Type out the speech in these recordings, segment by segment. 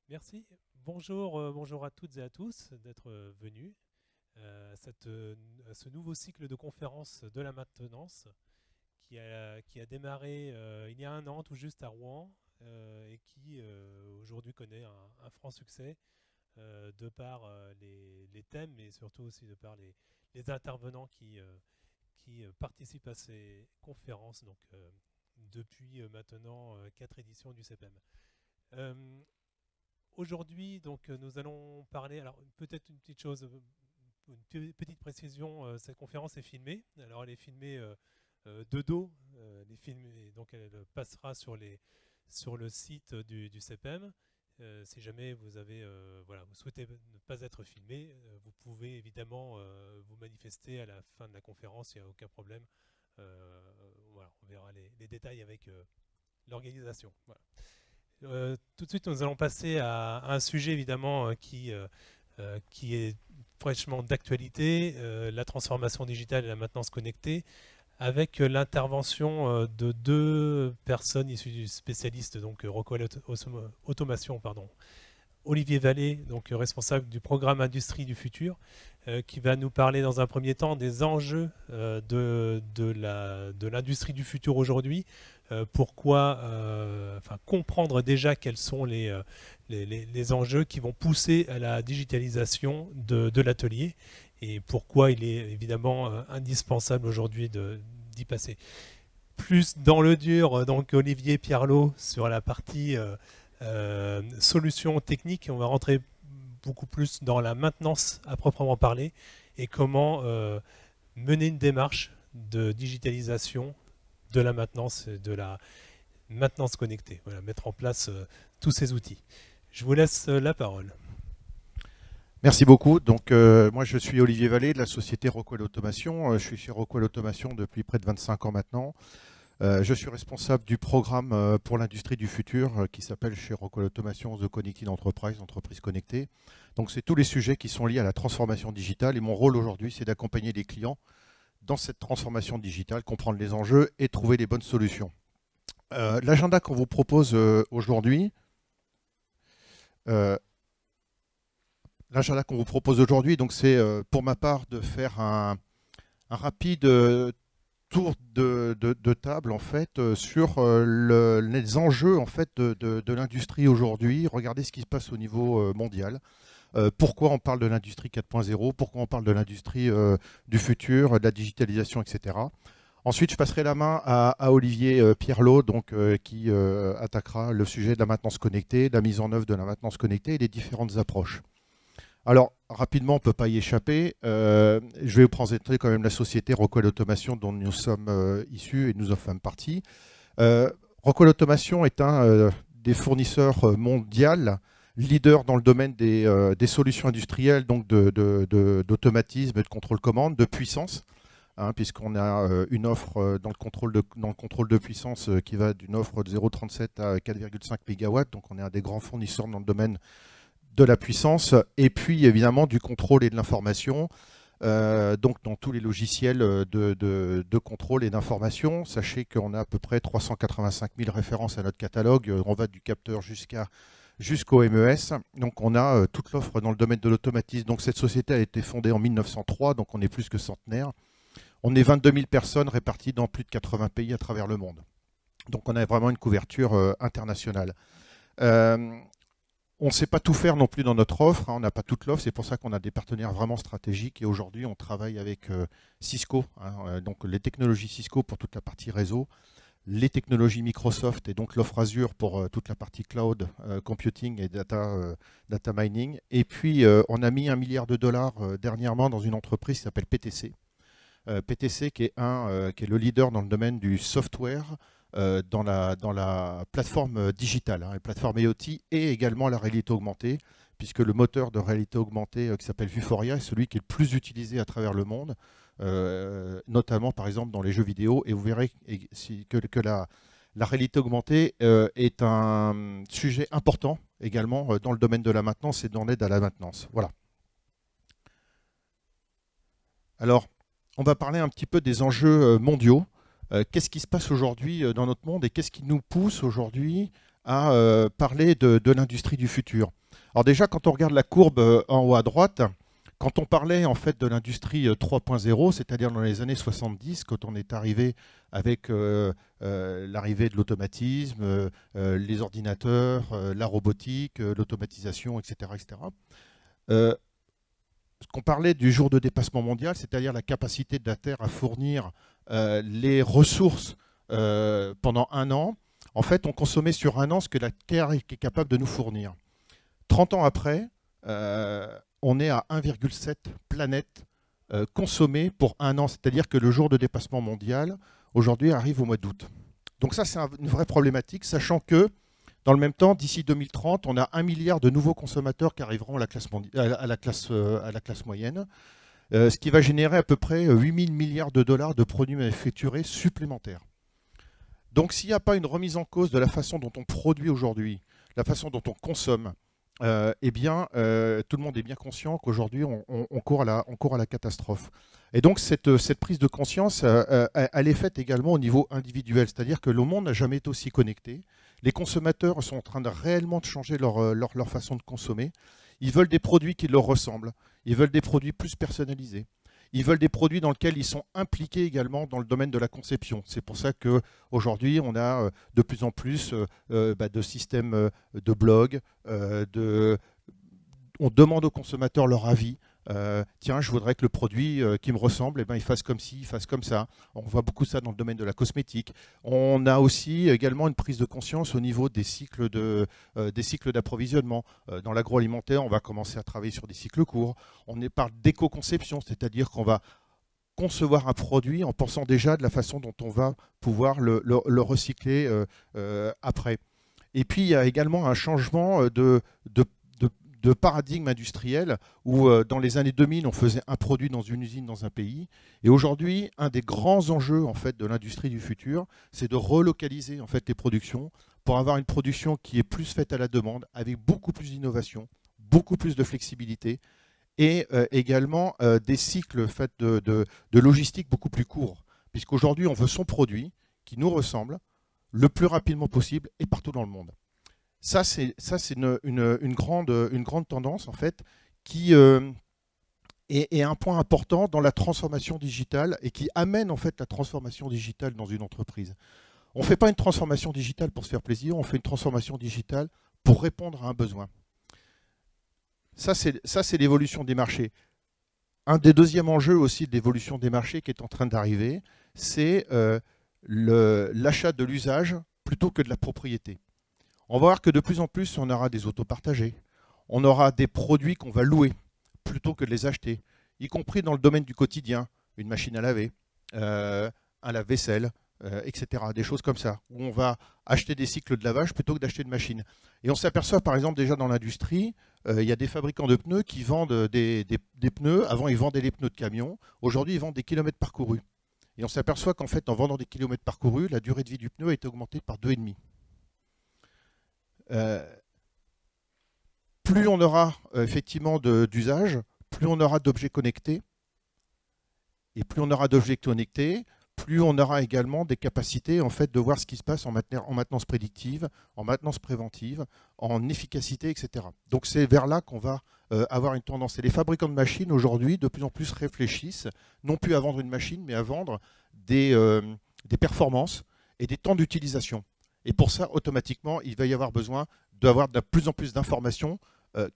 Merci. Bonjour, bonjour à toutes et à tous d'être venus à ce nouveau cycle de conférences de la maintenance qui a démarré il y a un an tout juste à Rouen et qui aujourd'hui connaît un franc succès de par les thèmes mais surtout aussi de par les intervenants qui participent à ces conférences depuis maintenant 4 éditions du CPM. Euh, Aujourd'hui, nous allons parler. Alors, peut-être une petite chose, une petite précision. Cette conférence est filmée. Alors, elle est filmée de dos. Et donc, elle passera sur le site du CPM. Si jamais vous souhaitez ne pas être filmé, vous pouvez évidemment vous manifester à la fin de la conférence. Il n'y a aucun problème. Voilà, on verra les détails avec l'organisation. Voilà. Tout de suite, nous allons passer à un sujet évidemment qui est fraîchement d'actualité, la transformation digitale et la maintenance connectée, avec l'intervention de deux personnes issues du spécialiste, donc Rockwell Automation, pardon. Olivier Vallée, donc responsable du programme Industrie du futur, qui va nous parler dans un premier temps des enjeux de l'industrie du futur aujourd'hui. Comprendre déjà quels sont les enjeux qui vont pousser à la digitalisation de l'atelier et pourquoi il est évidemment indispensable aujourd'hui d'y passer. Plus dans le dur, donc Olivier Pierlot sur la partie solutions techniques. On va rentrer beaucoup plus dans la maintenance à proprement parler et comment mener une démarche de digitalisation de la maintenance et de la maintenance connectée. Voilà, mettre en place tous ces outils. Je vous laisse la parole. Merci beaucoup. Donc, moi, je suis Olivier Vallée de la société Rockwell Automation. Je suis chez Rockwell Automation depuis près de 25 ans maintenant. Je suis responsable du programme pour l'industrie du futur qui s'appelle chez Rockwell Automation The Connected Enterprise, entreprise connectée. Donc, c'est tous les sujets qui sont liés à la transformation digitale. Et mon rôle aujourd'hui, c'est d'accompagner les clients dans cette transformation digitale, comprendre les enjeux et trouver les bonnes solutions. L'agenda qu'on vous propose aujourd'hui, donc c'est pour ma part de faire un rapide tour de table en fait sur les enjeux en fait de l'industrie aujourd'hui. Regardez ce qui se passe au niveau mondial. Pourquoi on parle de l'industrie 4.0, pourquoi on parle de l'industrie du futur, de la digitalisation, etc. Ensuite, je passerai la main à Olivier Pierlot, donc, qui attaquera le sujet de la maintenance connectée, de la mise en œuvre de la maintenance connectée et les différentes approches. Alors, rapidement, on ne peut pas y échapper. Je vais vous présenter quand même la société Rockwell Automation dont nous sommes issus et nous en faisons partie. Rockwell Automation est un des fournisseurs mondiaux, leader dans le domaine des solutions industrielles, donc d'automatisme et de contrôle commande, de puissance, hein, puisqu'on a une offre dans le contrôle de puissance qui va d'une offre de 0,37 à 4,5 MW. Donc, on est un des grands fournisseurs dans le domaine de la puissance et puis évidemment du contrôle et de l'information, donc dans tous les logiciels de contrôle et d'information. Sachez qu'on a à peu près 385 000 références à notre catalogue, on va du capteur jusqu'au MES, donc on a toute l'offre dans le domaine de l'automatisme. Donc cette société a été fondée en 1903, donc on est plus que centenaire. On est 22 000 personnes réparties dans plus de 80 pays à travers le monde. Donc on a vraiment une couverture internationale. On ne sait pas tout faire non plus dans notre offre, hein, on n'a pas toute l'offre, c'est pour ça qu'on a des partenaires vraiment stratégiques et aujourd'hui on travaille avec Cisco, hein, donc les technologies Cisco pour toute la partie réseau, les technologies Microsoft et donc l'offre Azure pour toute la partie cloud computing et data mining. Et puis on a mis $1 milliard dernièrement dans une entreprise qui s'appelle PTC. PTC qui est le leader dans le domaine du software, dans la plateforme digitale, hein, la plateforme IoT et également la réalité augmentée, puisque le moteur de réalité augmentée qui s'appelle Vuforia est celui qui est le plus utilisé à travers le monde, notamment par exemple dans les jeux vidéo. Et vous verrez que la réalité augmentée est un sujet important également dans le domaine de la maintenance et dans l'aide à la maintenance. Voilà. Alors, on va parler un petit peu des enjeux mondiaux. Qu'est-ce qui se passe aujourd'hui dans notre monde et qu'est-ce qui nous pousse aujourd'hui à parler de l'industrie du futur. Alors déjà, quand on regarde la courbe en haut à droite, quand on parlait en fait de l'industrie 3.0, c'est-à-dire dans les années 70, quand on est arrivé avec l'arrivée de l'automatisme, les ordinateurs, la robotique, l'automatisation, etc., etc., qu'on parlait du jour de dépassement mondial, c'est-à-dire la capacité de la Terre à fournir les ressources pendant un an. En fait, on consommait sur un an ce que la Terre est capable de nous fournir. 30 ans après, on est à 1,7 planètes consommées pour un an. C'est-à-dire que le jour de dépassement mondial, aujourd'hui, arrive au mois d'août. Donc ça, c'est une vraie problématique, sachant que, dans le même temps, d'ici 2030, on a 1 milliard de nouveaux consommateurs qui arriveront à la classe moyenne, ce qui va générer à peu près 8 000 milliards de dollars de produits manufacturés supplémentaires. Donc s'il n'y a pas une remise en cause de la façon dont on produit aujourd'hui, la façon dont on consomme, eh bien, tout le monde est bien conscient qu'aujourd'hui, on court à la catastrophe. Et donc, cette prise de conscience, elle est faite également au niveau individuel. C'est-à-dire que le monde n'a jamais été aussi connecté. Les consommateurs sont en train de réellement changer leur façon de consommer. Ils veulent des produits qui leur ressemblent. Ils veulent des produits plus personnalisés. Ils veulent des produits dans lesquels ils sont impliqués également dans le domaine de la conception. C'est pour ça qu'aujourd'hui, on a de plus en plus de systèmes de blogs. On demande aux consommateurs leur avis. Tiens, je voudrais que le produit qui me ressemble, il fasse comme ci, il fasse comme ça. On voit beaucoup ça dans le domaine de la cosmétique. On a aussi également une prise de conscience au niveau des cycles d'approvisionnement. Dans l'agroalimentaire, on va commencer à travailler sur des cycles courts. On parle d'éco-conception, c'est-à-dire qu'on va concevoir un produit en pensant déjà de la façon dont on va pouvoir le recycler après. Et puis, il y a également un changement de paradigme industriel où dans les années 2000, on faisait un produit dans une usine dans un pays. Et aujourd'hui, un des grands enjeux en fait, de l'industrie du futur, c'est de relocaliser en fait, les productions pour avoir une production qui est plus faite à la demande, avec beaucoup plus d'innovation, beaucoup plus de flexibilité et également des cycles faits de logistique beaucoup plus courts. Puisqu'aujourd'hui, on veut son produit qui nous ressemble le plus rapidement possible et partout dans le monde. Ça, c'est une grande tendance, en fait, qui est un point important dans la transformation digitale et qui amène, en fait, la transformation digitale dans une entreprise. On ne fait pas une transformation digitale pour se faire plaisir, on fait une transformation digitale pour répondre à un besoin. Ça, c'est l'évolution des marchés. Un des deuxièmes enjeux aussi de l'évolution des marchés qui est en train d'arriver, c'est l'achat de l'usage plutôt que de la propriété. On va voir que de plus en plus, on aura des autos partagées. On aura des produits qu'on va louer plutôt que de les acheter, y compris dans le domaine du quotidien, une machine à laver, un lave-vaisselle, etc. Des choses comme ça, où on va acheter des cycles de lavage plutôt que d'acheter de machines. Et on s'aperçoit par exemple déjà dans l'industrie, il y a des fabricants de pneus qui vendent des pneus. Avant, ils vendaient les pneus de camion. Aujourd'hui, ils vendent des kilomètres parcourus. Et on s'aperçoit qu'en fait, en vendant des kilomètres parcourus, la durée de vie du pneu a été augmentée par 2,5. Plus on aura effectivement d'usage, plus on aura d'objets connectés. Et plus on aura d'objets connectés, plus on aura également des capacités en fait, de voir ce qui se passe en maintenance prédictive, en maintenance préventive, en efficacité, etc. Donc c'est vers là qu'on va avoir une tendance. Et les fabricants de machines aujourd'hui, de plus en plus réfléchissent, non plus à vendre une machine, mais à vendre des performances et des temps d'utilisation. Et pour ça, automatiquement, il va y avoir besoin d'avoir de plus en plus d'informations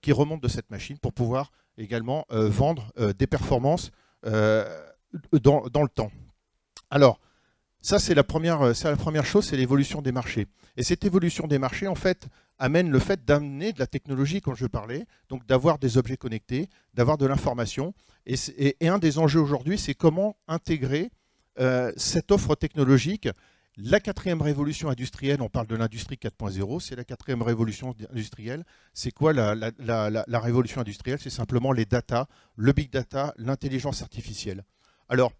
qui remontent de cette machine pour pouvoir également vendre des performances dans le temps. Alors, ça c'est la première chose, c'est l'évolution des marchés. Et cette évolution des marchés, en fait, amène le fait d'amener de la technologie, comme je parlais, donc d'avoir des objets connectés, d'avoir de l'information. Et un des enjeux aujourd'hui, c'est comment intégrer cette offre technologique. La quatrième révolution industrielle, on parle de l'industrie 4.0, c'est la quatrième révolution industrielle. C'est quoi la révolution industrielle? C'est simplement les data, le big data, l'intelligence artificielle. Alors,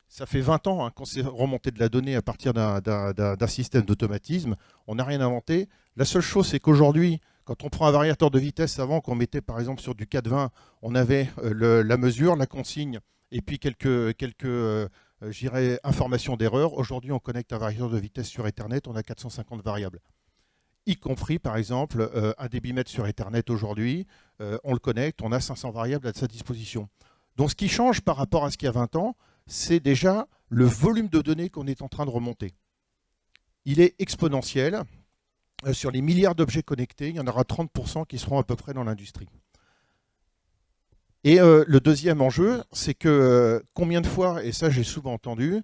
ça fait 20 ans qu'on s'est remonté de la donnée à partir d'un système d'automatisme. On n'a rien inventé. La seule chose, c'est qu'aujourd'hui, quand on prend un variateur de vitesse, avant qu'on mettait par exemple sur du 420, on avait la mesure, la consigne et puis quelques informations d'erreur. Aujourd'hui, on connecte un variateur de vitesse sur Ethernet, on a 450 variables. y compris par exemple un débitmètre sur Ethernet aujourd'hui. On le connecte, on a 500 variables à sa disposition. Donc ce qui change par rapport à ce qu'il y a 20 ans, c'est déjà le volume de données qu'on est en train de remonter. Il est exponentiel. Sur les milliards d'objets connectés, il y en aura 30% qui seront à peu près dans l'industrie. Et le deuxième enjeu, c'est que combien de fois, et ça j'ai souvent entendu,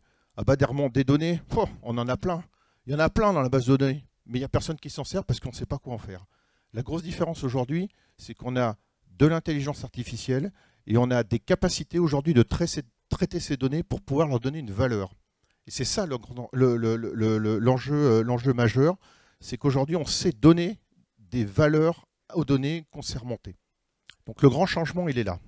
des remontes des données, on en a plein. Il y en a plein dans la base de données, mais il n'y a personne qui s'en sert parce qu'on ne sait pas quoi en faire. La grosse différence aujourd'hui, c'est qu'on a de l'intelligence artificielle et on a des capacités aujourd'hui de traiter ces données pour pouvoir leur donner une valeur. Et c'est ça l'enjeu majeur, c'est qu'aujourd'hui on sait donner des valeurs aux données qu'on sait remonter. Donc le grand changement, il est là.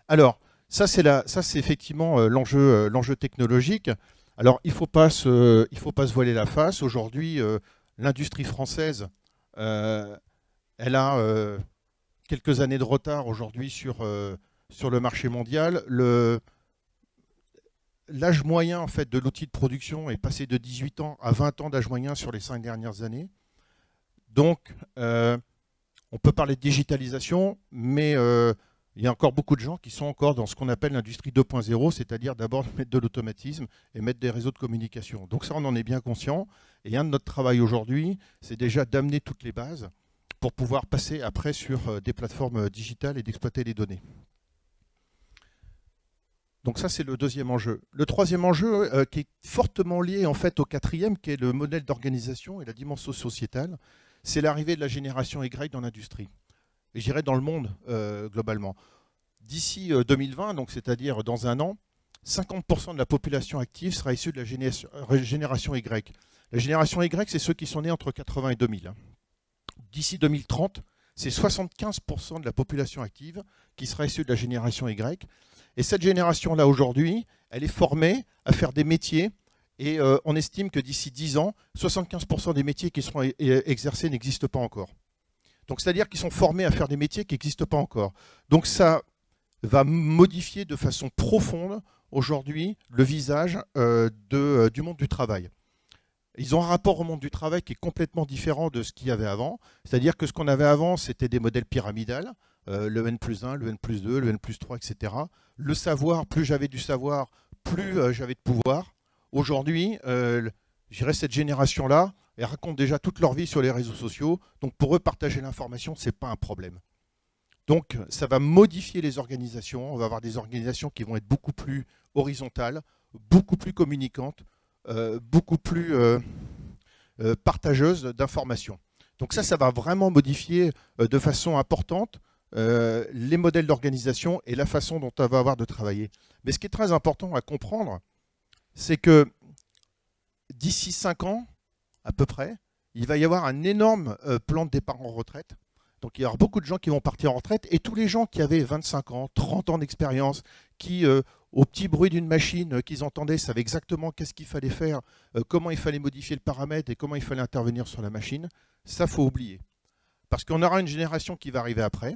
Alors, ça c'est effectivement l'enjeu technologique. Alors, il ne faut pas se voiler la face. Aujourd'hui, l'industrie française, elle a quelques années de retard aujourd'hui sur le marché mondial. L'âge moyen en fait, de l'outil de production est passé de 18 ans à 20 ans d'âge moyen sur les 5 dernières années. Donc, on peut parler de digitalisation, mais il y a encore beaucoup de gens qui sont encore dans ce qu'on appelle l'industrie 2.0, c'est-à-dire d'abord mettre de l'automatisme et mettre des réseaux de communication. Donc ça, on en est bien conscient. Et un de notre travail aujourd'hui, c'est déjà d'amener toutes les bases pour pouvoir passer après sur des plateformes digitales et d'exploiter les données. Donc ça, c'est le deuxième enjeu. Le troisième enjeu, qui est fortement lié en fait au quatrième, qui est le modèle d'organisation et la dimension sociétale, c'est l'arrivée de la génération Y dans l'industrie. Et j'irai dans le monde globalement. D'ici 2020, donc c'est-à-dire dans un an, 50% de la population active sera issue de la génération Y. La génération Y, c'est ceux qui sont nés entre 80 et 2000. D'ici 2030, c'est 75% de la population active qui sera issue de la génération Y. Et cette génération-là, aujourd'hui, elle est formée à faire des métiers. Et on estime que d'ici 10 ans, 75% des métiers qui seront exercés n'existent pas encore. Donc c'est-à-dire qu'ils sont formés à faire des métiers qui n'existent pas encore. Donc ça va modifier de façon profonde aujourd'hui le visage du monde du travail. Ils ont un rapport au monde du travail qui est complètement différent de ce qu'il y avait avant. C'est-à-dire que ce qu'on avait avant, c'était des modèles pyramidales, le N+1, le N+2, le N+3, etc. Le savoir, plus j'avais du savoir, plus j'avais de pouvoir. Aujourd'hui, je dirais cette génération-là, elle raconte déjà toute leur vie sur les réseaux sociaux. Donc pour eux, partager l'information, ce n'est pas un problème. Donc ça va modifier les organisations. On va avoir des organisations qui vont être beaucoup plus horizontales, beaucoup plus communicantes, beaucoup plus partageuses d'informations. Donc ça va vraiment modifier de façon importante les modèles d'organisation et la façon dont on va avoir de travailler. Mais ce qui est très important à comprendre, c'est que d'ici 5 ans, à peu près, il va y avoir un énorme plan de départ en retraite. Donc il y aura beaucoup de gens qui vont partir en retraite et tous les gens qui avaient 25 ans, 30 ans d'expérience, qui au petit bruit d'une machine qu'ils entendaient savaient exactement qu'est-ce qu'il fallait faire, comment il fallait modifier le paramètre et comment il fallait intervenir sur la machine, ça faut oublier. Parce qu'on aura une génération qui va arriver après,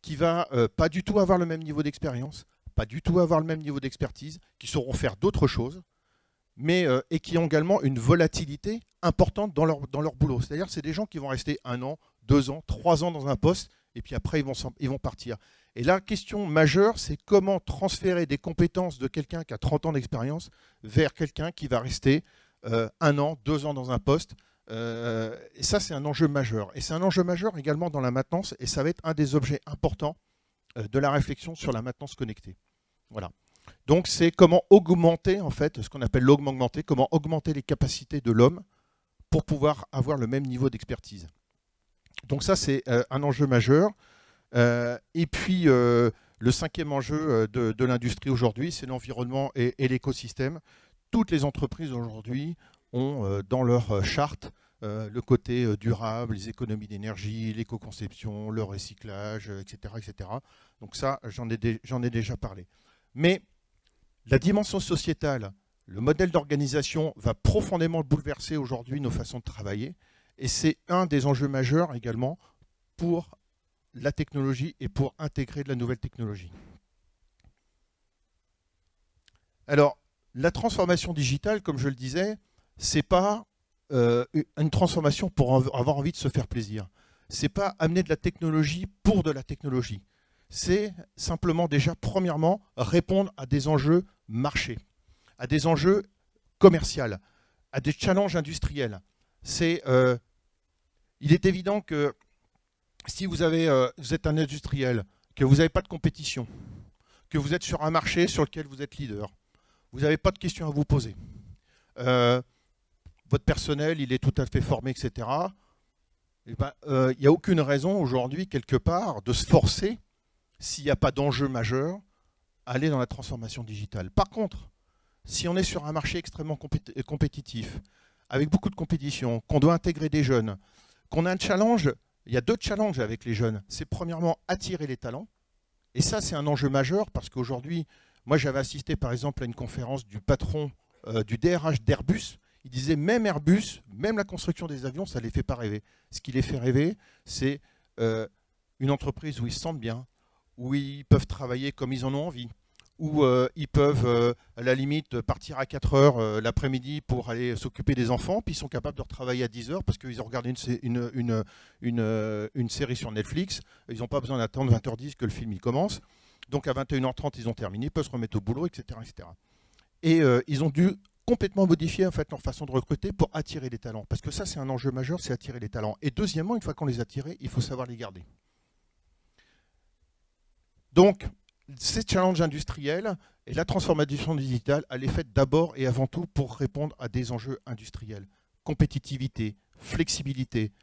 qui va pas du tout avoir le même niveau d'expérience, pas du tout avoir le même niveau d'expertise, qui sauront faire d'autres choses, mais et qui ont également une volatilité importante dans leur boulot. C'est-à-dire que c'est des gens qui vont rester 1 an, 2 ans, 3 ans dans un poste, et puis après ils vont partir. Et la question majeure, c'est comment transférer des compétences de quelqu'un qui a 30 ans d'expérience vers quelqu'un qui va rester 1 an, 2 ans dans un poste. Et ça, c'est un enjeu majeur. Et c'est un enjeu majeur également dans la maintenance, et ça va être un des objets importants de la réflexion sur la maintenance connectée. Voilà. Donc c'est comment augmenter, en fait, ce qu'on appelle l'augmenter, comment augmenter les capacités de l'homme pour pouvoir avoir le même niveau d'expertise. Donc ça, c'est un enjeu majeur. Et puis, le 5e enjeu de l'industrie aujourd'hui, c'est l'environnement et l'écosystème. Toutes les entreprises aujourd'hui ont dans leur charte le côté durable, les économies d'énergie, l'éco-conception, le recyclage, etc., etc. Donc ça, j'en ai déjà parlé. Mais la dimension sociétale, le modèle d'organisation va profondément bouleverser aujourd'hui nos façons de travailler. Et c'est un des enjeux majeurs également pour la technologie et pour intégrer de la nouvelle technologie. Alors, la transformation digitale, comme je le disais, c'est pas une transformation pour avoir envie de se faire plaisir. Ce n'est pas amener de la technologie pour de la technologie. C'est simplement déjà, premièrement, répondre à des enjeux marché, à des enjeux commerciaux, à des challenges industriels. Il est évident que si vous êtes un industriel, que vous n'avez pas de compétition, que vous êtes sur un marché sur lequel vous êtes leader, vous n'avez pas de questions à vous poser. Votre personnel, il est tout à fait formé, etc. Il n'y a aucune raison aujourd'hui, quelque part, de se forcer, s'il n'y a pas d'enjeu majeur, à aller dans la transformation digitale. Par contre, si on est sur un marché extrêmement compétitif, avec beaucoup de compétition, qu'on doit intégrer des jeunes, qu'on a un challenge, il y a deux challenges avec les jeunes. C'est premièrement attirer les talents. Et ça, c'est un enjeu majeur parce qu'aujourd'hui, moi j'avais assisté par exemple à une conférence du patron du DRH d'Airbus. Il disait même Airbus, même la construction des avions, ça ne les fait pas rêver. Ce qui les fait rêver, c'est une entreprise où ils se sentent bien, où ils peuvent travailler comme ils en ont envie, où ils peuvent à la limite partir à 4 heures l'après-midi pour aller s'occuper des enfants, puis ils sont capables de retravailler à 10 heures parce qu'ils ont regardé une série sur Netflix, ils n'ont pas besoin d'attendre 20h10 que le film il commence. Donc à 21h30, ils ont terminé, ils peuvent se remettre au boulot, etc. etc. Et ils ont dû complètement modifier en fait, leur façon de recruter pour attirer les talents. Parce que ça, c'est un enjeu majeur, c'est attirer les talents. Et deuxièmement, une fois qu'on les a attirés, il faut savoir les garder. Donc, ces challenges industriels et la transformation digitale, elle est faite d'abord et avant tout pour répondre à des enjeux industriels. Compétitivité, flexibilité,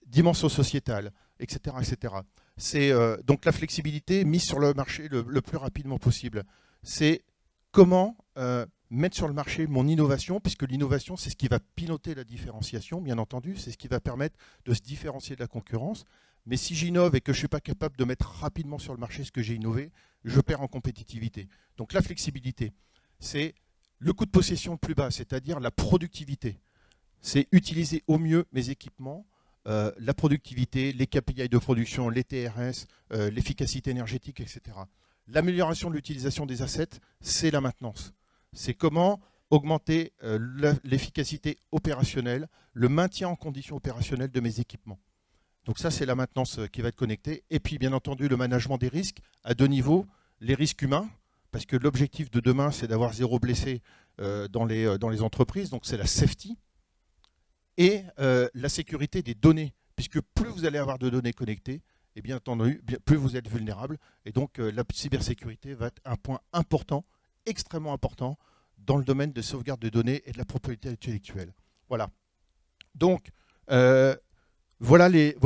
dimension sociétale, etc. etc. C'est donc la flexibilité mise sur le marché le plus rapidement possible. C'est comment mettre sur le marché mon innovation, puisque l'innovation, c'est ce qui va piloter la différenciation, bien entendu, c'est ce qui va permettre de se différencier de la concurrence. Mais si j'innove et que je ne suis pas capable de mettre rapidement sur le marché ce que j'ai innové, je perds en compétitivité. Donc la flexibilité, c'est le coût de possession le plus bas, c'est-à-dire la productivité. C'est utiliser au mieux mes équipements, la productivité, les KPI de production, les TRS, l'efficacité énergétique, etc. L'amélioration de l'utilisation des assets, c'est la maintenance. C'est comment augmenter l'efficacité opérationnelle, le maintien en condition opérationnelle de mes équipements. Donc ça, c'est la maintenance qui va être connectée. Et puis, bien entendu, le management des risques à deux niveaux. Les risques humains, parce que l'objectif de demain, c'est d'avoir 0 blessé dans les entreprises. Donc c'est la safety. Et la sécurité des données, puisque plus vous allez avoir de données connectées, et bien entendu, plus vous êtes vulnérable. Et donc la cybersécurité va être un point important, extrêmement important, dans le domaine de sauvegarde de données et de la propriété intellectuelle. Voilà. Donc, voilà les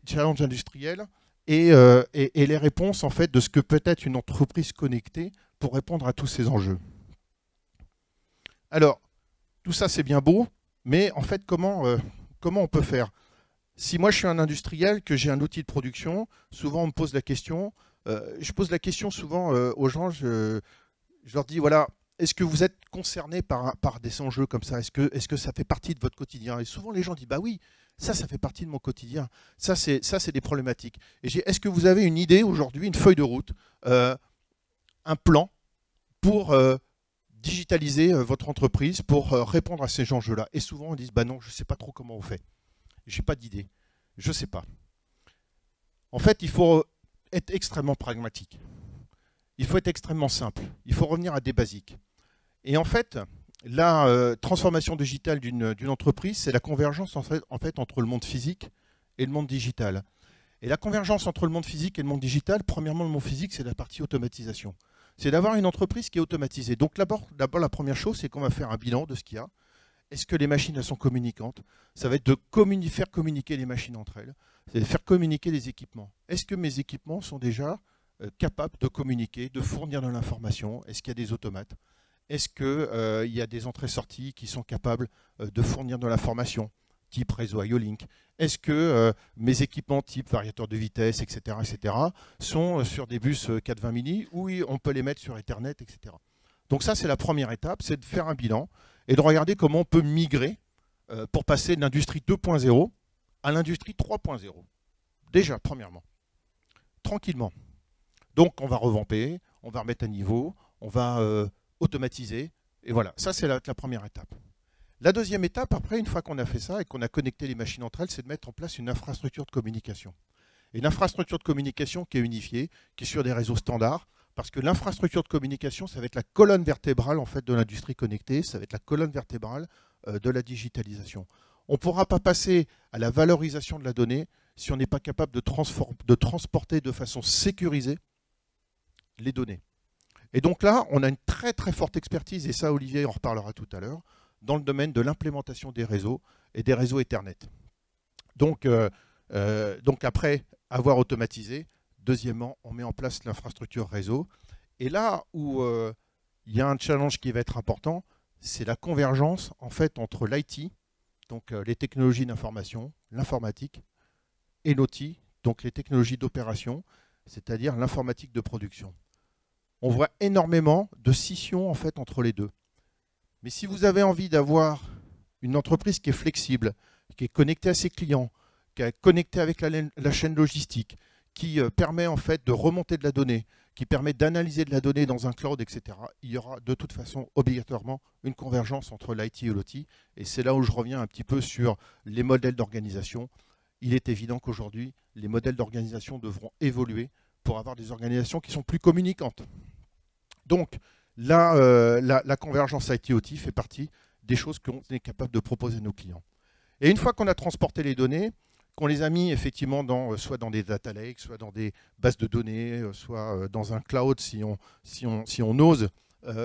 challenges industriels et les réponses en fait, de ce que peut être une entreprise connectée pour répondre à tous ces enjeux. Alors, tout ça c'est bien beau, mais en fait, comment on peut faire? Si moi je suis un industriel, que j'ai un outil de production, souvent on me pose la question, je pose la question souvent aux gens, je leur dis, voilà, est-ce que vous êtes concerné par des enjeux comme ça? Est-ce que ça fait partie de votre quotidien? Et souvent les gens disent, bah oui, ça fait partie de mon quotidien. Ça, c'est des problématiques. Et j'ai, est-ce que vous avez une idée aujourd'hui, une feuille de route, un plan pour digitaliser votre entreprise, pour répondre à ces enjeux-là? Et souvent on dit, bah non, je ne sais pas trop comment on fait. Je n'ai pas d'idée. Je ne sais pas. En fait, il faut être extrêmement pragmatique. Il faut être extrêmement simple. Il faut revenir à des basiques. Et en fait, la transformation digitale d'une entreprise, c'est la convergence en fait, entre le monde physique et le monde digital. Et la convergence entre le monde physique et le monde digital, premièrement, le monde physique, c'est la partie automatisation. C'est d'avoir une entreprise qui est automatisée. Donc d'abord, la première chose, c'est qu'on va faire un bilan de ce qu'il y a. Est-ce que les machines elles sont communicantes? Ça va être de faire communiquer les machines entre elles. C'est de faire communiquer les équipements. Est-ce que mes équipements sont déjà capables de communiquer, de fournir de l'information? Est-ce qu'il y a des automates? Est-ce qu'il y a des entrées-sorties qui sont capables de fournir de l'information, type réseau IO-Link? Est-ce que mes équipements type variateur de vitesse, etc., sont sur des bus 420 mini où on peut les mettre sur Ethernet, etc. Donc ça, c'est la première étape, c'est de faire un bilan et de regarder comment on peut migrer pour passer de l'industrie 2.0 à l'industrie 3.0. Déjà, premièrement. Tranquillement. Donc, on va revamper, on va remettre à niveau, on va automatiser. Et voilà, ça, c'est la première étape. La deuxième étape, après, une fois qu'on a fait ça et qu'on a connecté les machines entre elles, c'est de mettre en place une infrastructure de communication. Et une infrastructure de communication qui est unifiée, qui est sur des réseaux standards, parce que l'infrastructure de communication, ça va être la colonne vertébrale en fait, de l'industrie connectée, ça va être la colonne vertébrale de la digitalisation. On ne pourra pas passer à la valorisation de la donnée si on n'est pas capable de transporter de façon sécurisée les données. Et donc là, on a une très très forte expertise, et ça Olivier en reparlera tout à l'heure, dans le domaine de l'implémentation des réseaux et des réseaux Ethernet. Donc après avoir automatisé, deuxièmement, on met en place l'infrastructure réseau. Et là où il y a un challenge qui va être important, c'est la convergence en fait entre l'IT, donc les technologies d'information, l'informatique, et l'OT, donc les technologies d'opération, c'est-à-dire l'informatique de production. On voit énormément de scission en fait entre les deux. Mais si vous avez envie d'avoir une entreprise qui est flexible, qui est connectée à ses clients, qui est connectée avec la chaîne logistique, qui permet en fait de remonter de la donnée, qui permet d'analyser de la donnée dans un cloud, etc., il y aura de toute façon obligatoirement une convergence entre l'IT et l'OT. Et c'est là où je reviens un petit peu sur les modèles d'organisation. Il est évident qu'aujourd'hui, les modèles d'organisation devront évoluer pour avoir des organisations qui sont plus communicantes. Donc, là, la convergence IT-OT fait partie des choses qu'on est capable de proposer à nos clients. Et une fois qu'on a transporté les données, qu'on les a mis effectivement soit dans des data lakes, soit dans des bases de données, soit dans un cloud, si on ose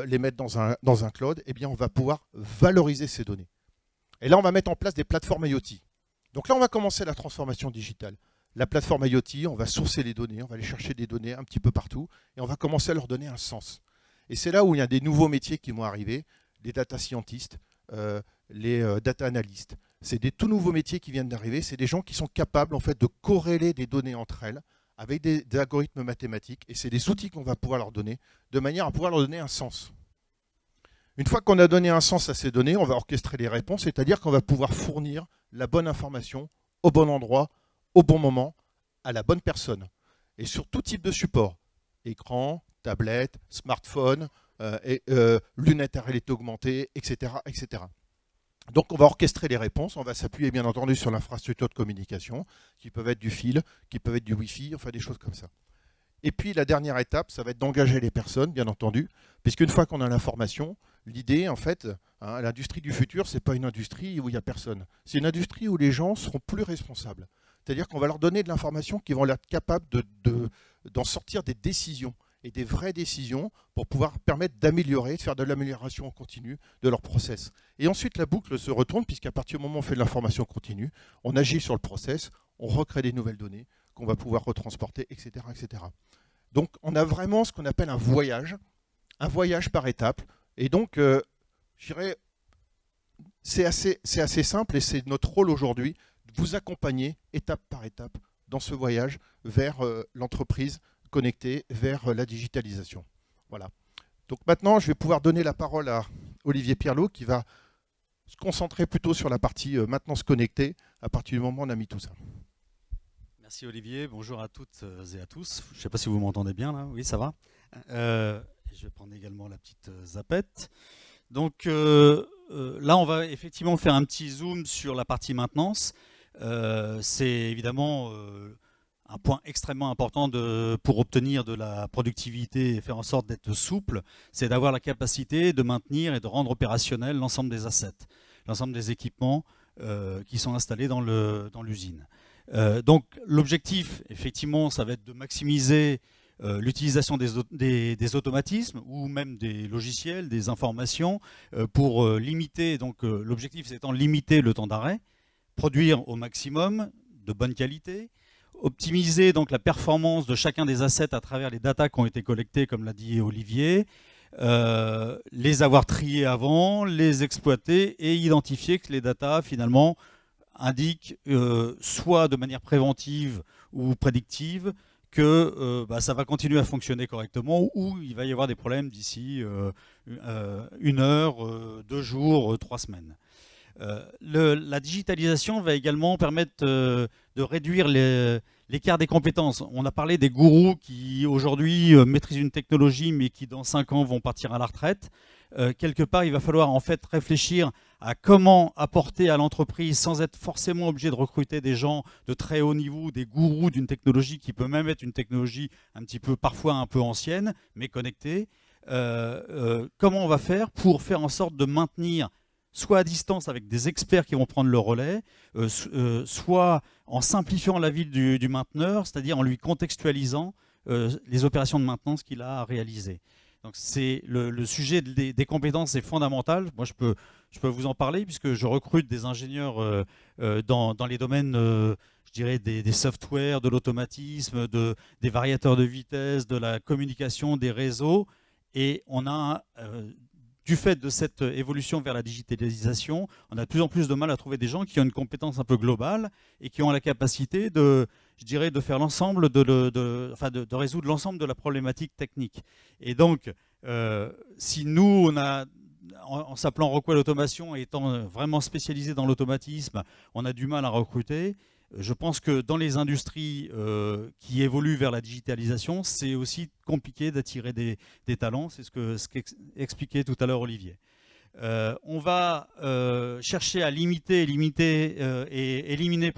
les mettre dans un cloud, eh bien on va pouvoir valoriser ces données. Et là, on va mettre en place des plateformes IoT. Donc là, on va commencer la transformation digitale. La plateforme IoT, on va sourcer les données, on va aller chercher des données un petit peu partout, et on va commencer à leur donner un sens. Et c'est là où il y a des nouveaux métiers qui vont arriver, les data scientists, les data analystes. C'est des tout nouveaux métiers qui viennent d'arriver. C'est des gens qui sont capables en fait, de corréler des données entre elles avec des algorithmes mathématiques. Et c'est des outils qu'on va pouvoir leur donner de manière à pouvoir leur donner un sens. Une fois qu'on a donné un sens à ces données, on va orchestrer les réponses, c'est-à-dire qu'on va pouvoir fournir la bonne information au bon endroit, au bon moment, à la bonne personne. Et sur tout type de support. Écran, tablette, smartphone, lunettes à réalité augmentée, etc., etc. Donc on va orchestrer les réponses, on va s'appuyer bien entendu sur l'infrastructure de communication, qui peuvent être du fil, qui peuvent être du Wi-Fi, enfin des choses comme ça. Et puis la dernière étape, ça va être d'engager les personnes, bien entendu, puisqu'une fois qu'on a l'information, l'idée en fait, l'industrie du futur, ce n'est pas une industrie où il n'y a personne. C'est une industrie où les gens seront plus responsables. C'est-à-dire qu'on va leur donner de l'information qui vont être capables d'en sortir des décisions. Et des vraies décisions pour pouvoir permettre d'améliorer, de faire de l'amélioration en continu de leur process. Et ensuite, la boucle se retourne, puisqu'à partir du moment où on fait de l'information continue, on agit sur le process, on recrée des nouvelles données qu'on va pouvoir retransporter, etc., etc. Donc, on a vraiment ce qu'on appelle un voyage par étapes. Et donc, je dirais, c'est assez simple et c'est notre rôle aujourd'hui de vous accompagner étape par étape dans ce voyage vers l'entreprise connecté vers la digitalisation. Voilà. Donc maintenant, je vais pouvoir donner la parole à Olivier Pierlot qui va se concentrer plutôt sur la partie maintenance connectée à partir du moment où on a mis tout ça. Merci Olivier, bonjour à toutes et à tous. Je ne sais pas si vous m'entendez bien là, oui ça va. Je vais prendre également la petite zapette. Donc là, on va effectivement faire un petit zoom sur la partie maintenance. C'est évidemment un point extrêmement important pour obtenir de la productivité et faire en sorte d'être souple, c'est d'avoir la capacité de maintenir et de rendre opérationnel l'ensemble des assets, l'ensemble des équipements qui sont installés dans l'usine. Donc l'objectif, effectivement, ça va être de maximiser l'utilisation des automatismes ou même des logiciels, des informations pour limiter, donc l'objectif c'est étant limiter le temps d'arrêt, produire au maximum de bonne qualité, optimiser donc la performance de chacun des assets à travers les datas qui ont été collectées, comme l'a dit Olivier, les avoir triés avant, les exploiter et identifier que les datas finalement indiquent soit de manière préventive ou prédictive que ça va continuer à fonctionner correctement ou il va y avoir des problèmes d'ici 1 heure, 2 jours, 3 semaines. La digitalisation va également permettre de réduire l'écart des compétences. On a parlé des gourous qui aujourd'hui maîtrisent une technologie mais qui dans 5 ans vont partir à la retraite. quelque part, il va falloir en fait réfléchir à comment apporter à l'entreprise, sans être forcément obligé de recruter des gens de très haut niveau, des gourous d'une technologie qui peut même être une technologie un petit peu, parfois un peu ancienne, mais connectée. Comment on va faire pour faire en sorte de maintenir, soit à distance avec des experts qui vont prendre le relais, soit en simplifiant la vie du mainteneur, c'est-à-dire en lui contextualisant les opérations de maintenance qu'il a à réaliser. Donc c'est le sujet des compétences est fondamental. Moi, je peux vous en parler puisque je recrute des ingénieurs dans les domaines, je dirais, des softwares, de l'automatisme, des variateurs de vitesse, de la communication, des réseaux. Et on a, du fait de cette évolution vers la digitalisation, on a de plus en plus de mal à trouver des gens qui ont une compétence un peu globale et qui ont la capacité de, je dirais, de faire l'ensemble, de résoudre l'ensemble de la problématique technique. Et donc, si nous, en s'appelant Rockwell Automation et étant vraiment spécialisé dans l'automatisme, on a du mal à recruter. Je pense que dans les industries qui évoluent vers la digitalisation, c'est aussi compliqué d'attirer des talents. C'est ce qu'expliquait tout à l'heure Olivier. On va chercher à limiter et éliminer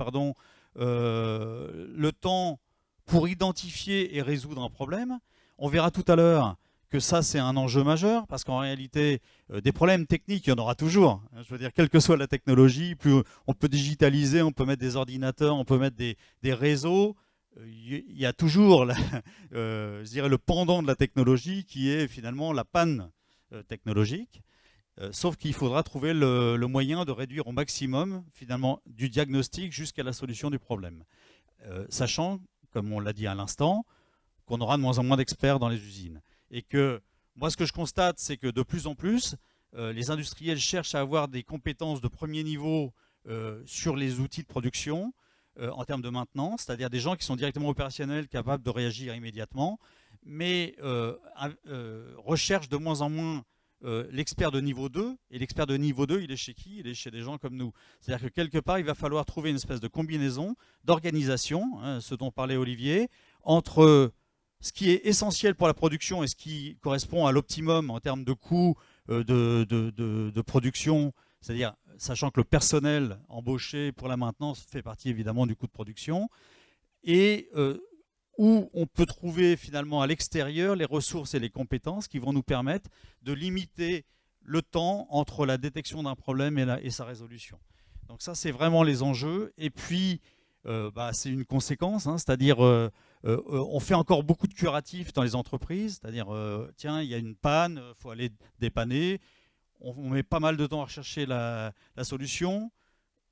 le temps pour identifier et résoudre un problème. On verra tout à l'heure que ça, c'est un enjeu majeur, parce qu'en réalité, des problèmes techniques, il y en aura toujours. Je veux dire, quelle que soit la technologie, plus on peut digitaliser, on peut mettre des ordinateurs, on peut mettre des réseaux. Il y a toujours, je dirais, le pendant de la technologie qui est finalement la panne technologique. Sauf qu'il faudra trouver le moyen de réduire au maximum, finalement, du diagnostic jusqu'à la solution du problème. Sachant, comme on l'a dit à l'instant, qu'on aura de moins en moins d'experts dans les usines. Et que moi, ce que je constate, c'est que de plus en plus, les industriels cherchent à avoir des compétences de premier niveau sur les outils de production en termes de maintenance, c'est-à-dire des gens qui sont directement opérationnels, capables de réagir immédiatement, mais recherchent de moins en moins l'expert de niveau 2. Et l'expert de niveau 2, il est chez qui? Il est chez des gens comme nous. C'est-à-dire que quelque part, il va falloir trouver une espèce de combinaison d'organisation, ce dont parlait Olivier, entre ce qui est essentiel pour la production et ce qui correspond à l'optimum en termes de coût de production, c'est-à-dire sachant que le personnel embauché pour la maintenance fait partie évidemment du coût de production, et où on peut trouver finalement à l'extérieur les ressources et les compétences qui vont nous permettre de limiter le temps entre la détection d'un problème et sa résolution. Donc ça, c'est vraiment les enjeux. Et puis, c'est une conséquence, hein, c'est-à-dire on fait encore beaucoup de curatifs dans les entreprises, c'est-à-dire tiens, il y a une panne, il faut aller dépanner, on met pas mal de temps à rechercher la solution,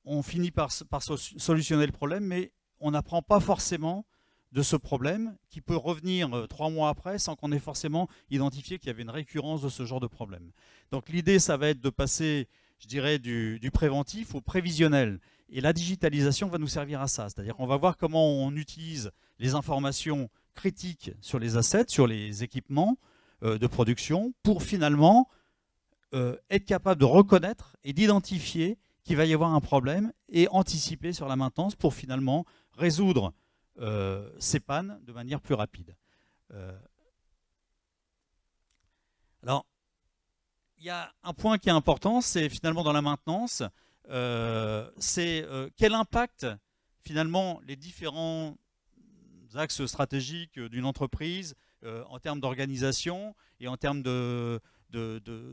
on finit par solutionner le problème, mais on n'apprend pas forcément de ce problème qui peut revenir 3 mois après sans qu'on ait forcément identifié qu'il y avait une récurrence de ce genre de problème. Donc l'idée, ça va être de passer, je dirais, du préventif au prévisionnel. Et la digitalisation va nous servir à ça. C'est-à-dire qu'on va voir comment on utilise les informations critiques sur les assets, sur les équipements de production, pour finalement être capable de reconnaître et d'identifier qu'il va y avoir un problème et anticiper sur la maintenance pour finalement résoudre ces pannes de manière plus rapide. Alors, il y a un point qui est important, c'est finalement dans la maintenance, c'est quel impact finalement les différents axes stratégiques d'une entreprise en termes d'organisation et en termes de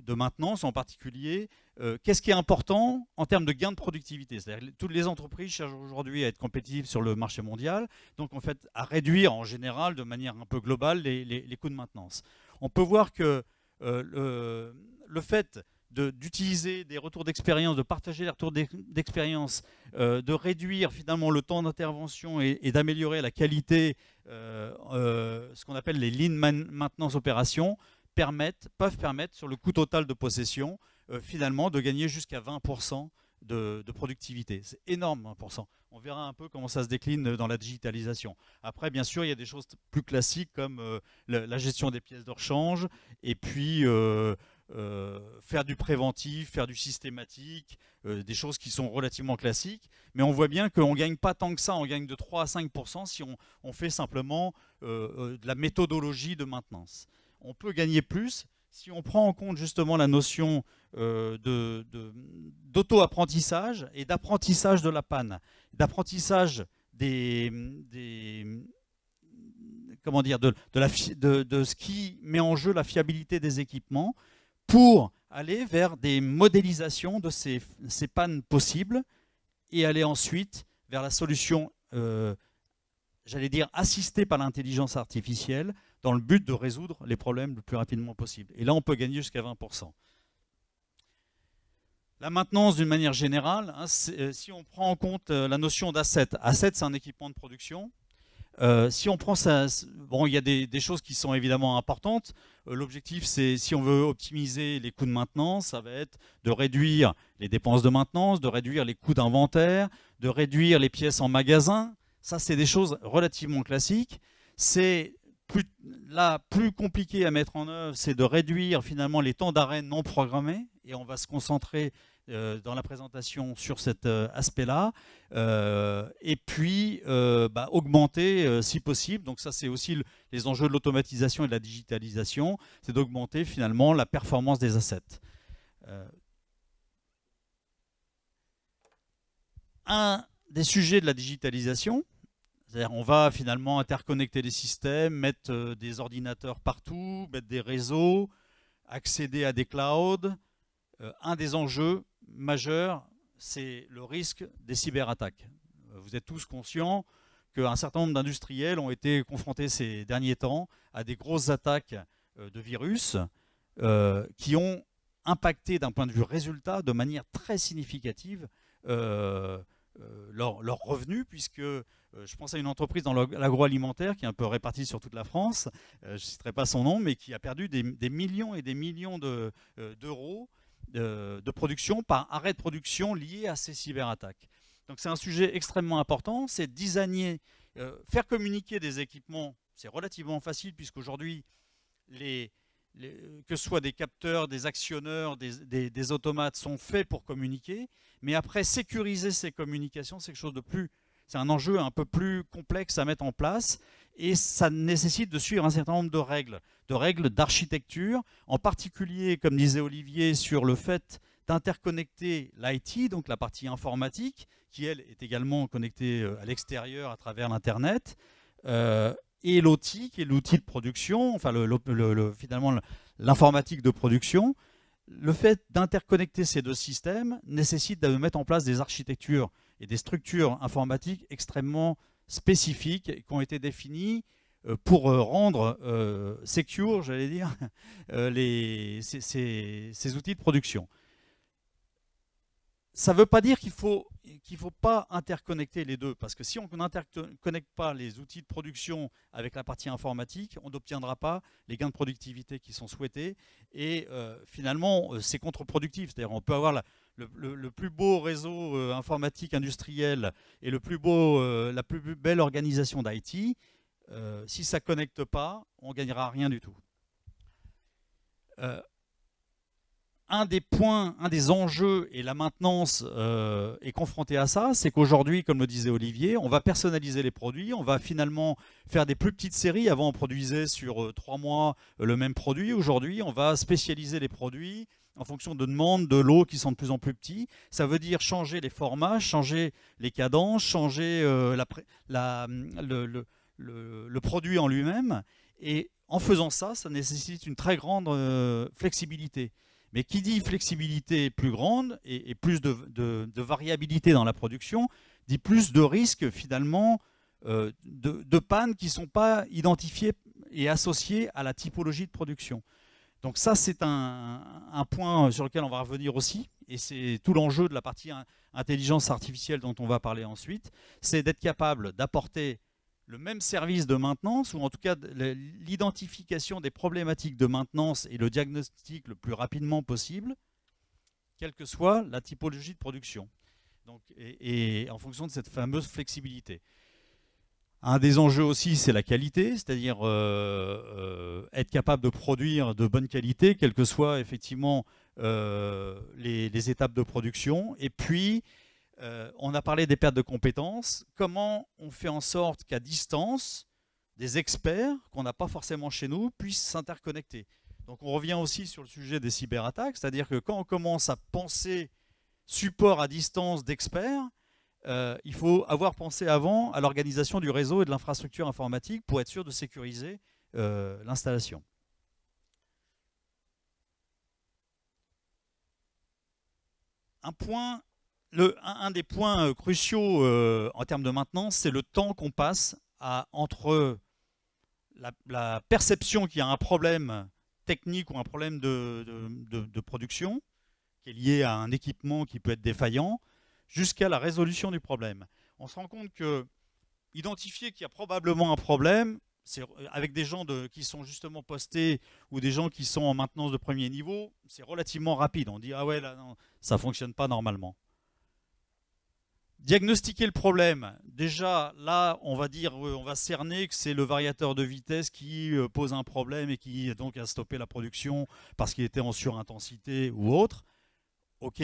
maintenance en particulier. Qu'est-ce qui est important en termes de gain de productivité? C'est-à-dire que toutes les entreprises cherchent aujourd'hui à être compétitives sur le marché mondial, donc en fait à réduire en général de manière un peu globale les coûts de maintenance. On peut voir que le fait d'utiliser des retours d'expérience, de partager les retours d'expérience, de réduire finalement le temps d'intervention et d'améliorer la qualité, ce qu'on appelle les lean maintenance opérations, peuvent permettre sur le coût total de possession finalement de gagner jusqu'à 20% de productivité. C'est énorme, 20%. On verra un peu comment ça se décline dans la digitalisation. Après, bien sûr, il y a des choses plus classiques comme la gestion des pièces de rechange et puis faire du préventif, faire du systématique, des choses qui sont relativement classiques. Mais on voit bien qu'on ne gagne pas tant que ça, on gagne de 3 à 5% si on fait simplement de la méthodologie de maintenance. On peut gagner plus si on prend en compte justement la notion d'auto-apprentissage et d'apprentissage de la panne, d'apprentissage comment dire, de ce qui met en jeu la fiabilité des équipements pour aller vers des modélisations de ces pannes possibles et aller ensuite vers la solution, j'allais dire, assistée par l'intelligence artificielle dans le but de résoudre les problèmes le plus rapidement possible. Et là, on peut gagner jusqu'à 20%. La maintenance, d'une manière générale, hein, si on prend en compte la notion d'asset, asset, c'est un équipement de production. Si on prend ça, bon, il y a des choses qui sont évidemment importantes. L'objectif, c'est, si on veut optimiser les coûts de maintenance, ça va être de réduire les dépenses de maintenance, de réduire les coûts d'inventaire, de réduire les pièces en magasin. Ça, c'est des choses relativement classiques. C'est plus compliqué à mettre en œuvre, c'est de réduire finalement les temps d'arrêt non programmés. Et on va se concentrer dans la présentation sur cet aspect-là, et puis augmenter si possible, donc ça c'est aussi les enjeux de l'automatisation et de la digitalisation, c'est d'augmenter finalement la performance des assets. Un des sujets de la digitalisation, c'est-à-dire on va finalement interconnecter les systèmes, mettre des ordinateurs partout, mettre des réseaux, accéder à des clouds. Un des enjeux majeurs, c'est le risque des cyberattaques. Vous êtes tous conscients qu'un certain nombre d'industriels ont été confrontés ces derniers temps à des grosses attaques de virus qui ont impacté d'un point de vue résultat de manière très significative leurs revenus, puisque je pense à une entreprise dans l'agroalimentaire qui est un peu répartie sur toute la France, je ne citerai pas son nom, mais qui a perdu des millions et des millions d'euros de production par arrêt de production lié à ces cyberattaques. Donc c'est un sujet extrêmement important, c'est designer, faire communiquer des équipements, c'est relativement facile puisqu'aujourd'hui, que ce soit des capteurs, des actionneurs, des automates sont faits pour communiquer, mais après sécuriser ces communications, c'est quelque chose de plus, c'est un enjeu un peu plus complexe à mettre en place et ça nécessite de suivre un certain nombre de règles d'architecture, en particulier, comme disait Olivier, sur le fait d'interconnecter l'IT, donc la partie informatique, qui elle est également connectée à l'extérieur à travers l'Internet, et l'OT, qui est l'outil de production, enfin finalement l'informatique de production. Le fait d'interconnecter ces deux systèmes nécessite de mettre en place des architectures et des structures informatiques extrêmement spécifiques qui ont été définies pour rendre secure, j'allais dire, ces outils de production. Ça ne veut pas dire qu'il faut pas interconnecter les deux, parce que si on n'interconnecte pas les outils de production avec la partie informatique, on n'obtiendra pas les gains de productivité qui sont souhaités, et finalement c'est contre-productif. C'est-à-dire on peut avoir le plus beau réseau informatique industriel et la plus belle organisation d'IT, si ça ne connecte pas, on ne gagnera rien du tout. Un des enjeux, et la maintenance est confrontée à ça, c'est qu'aujourd'hui, comme le disait Olivier, on va personnaliser les produits, on va finalement faire des plus petites séries. Avant, on produisait sur 3 mois le même produit. Aujourd'hui, on va spécialiser les produits en fonction de demandes, de lots qui sont de plus en plus petits. Ça veut dire changer les formats, changer les cadences, changer le produit en lui-même. Et en faisant ça, ça nécessite une très grande flexibilité. Mais qui dit flexibilité plus grande et plus de variabilité dans la production, dit plus de risques finalement de pannes qui ne sont pas identifiées et associées à la typologie de production. Donc ça, c'est un point sur lequel on va revenir aussi, et c'est tout l'enjeu de la partie intelligence artificielle dont on va parler ensuite, c'est d'être capable d'apporter le même service de maintenance, ou en tout cas l'identification des problématiques de maintenance et le diagnostic le plus rapidement possible, quelle que soit la typologie de production. Donc, et en fonction de cette fameuse flexibilité. Un des enjeux aussi, c'est la qualité, c'est-à-dire être capable de produire de bonne qualité, quelles que soient effectivement les étapes de production. Et puis, on a parlé des pertes de compétences. Comment on fait en sorte qu'à distance, des experts qu'on n'a pas forcément chez nous puissent s'interconnecter? Donc on revient aussi sur le sujet des cyberattaques, c'est-à-dire que quand on commence à penser support à distance d'experts, il faut avoir pensé avant à l'organisation du réseau et de l'infrastructure informatique pour être sûr de sécuriser l'installation. Un des points cruciaux en termes de maintenance, c'est le temps qu'on passe entre la perception qu'il y a un problème technique ou un problème de production qui est lié à un équipement qui peut être défaillant, jusqu'à la résolution du problème. On se rend compte que identifier qu'il y a probablement un problème, avec des gens qui sont justement postés ou des gens qui sont en maintenance de premier niveau, c'est relativement rapide. On dit ah ouais, là non, ça ne fonctionne pas normalement. Diagnostiquer le problème, déjà là on va cerner que c'est le variateur de vitesse qui pose un problème et qui donc a stoppé la production parce qu'il était en surintensité ou autre. Ok.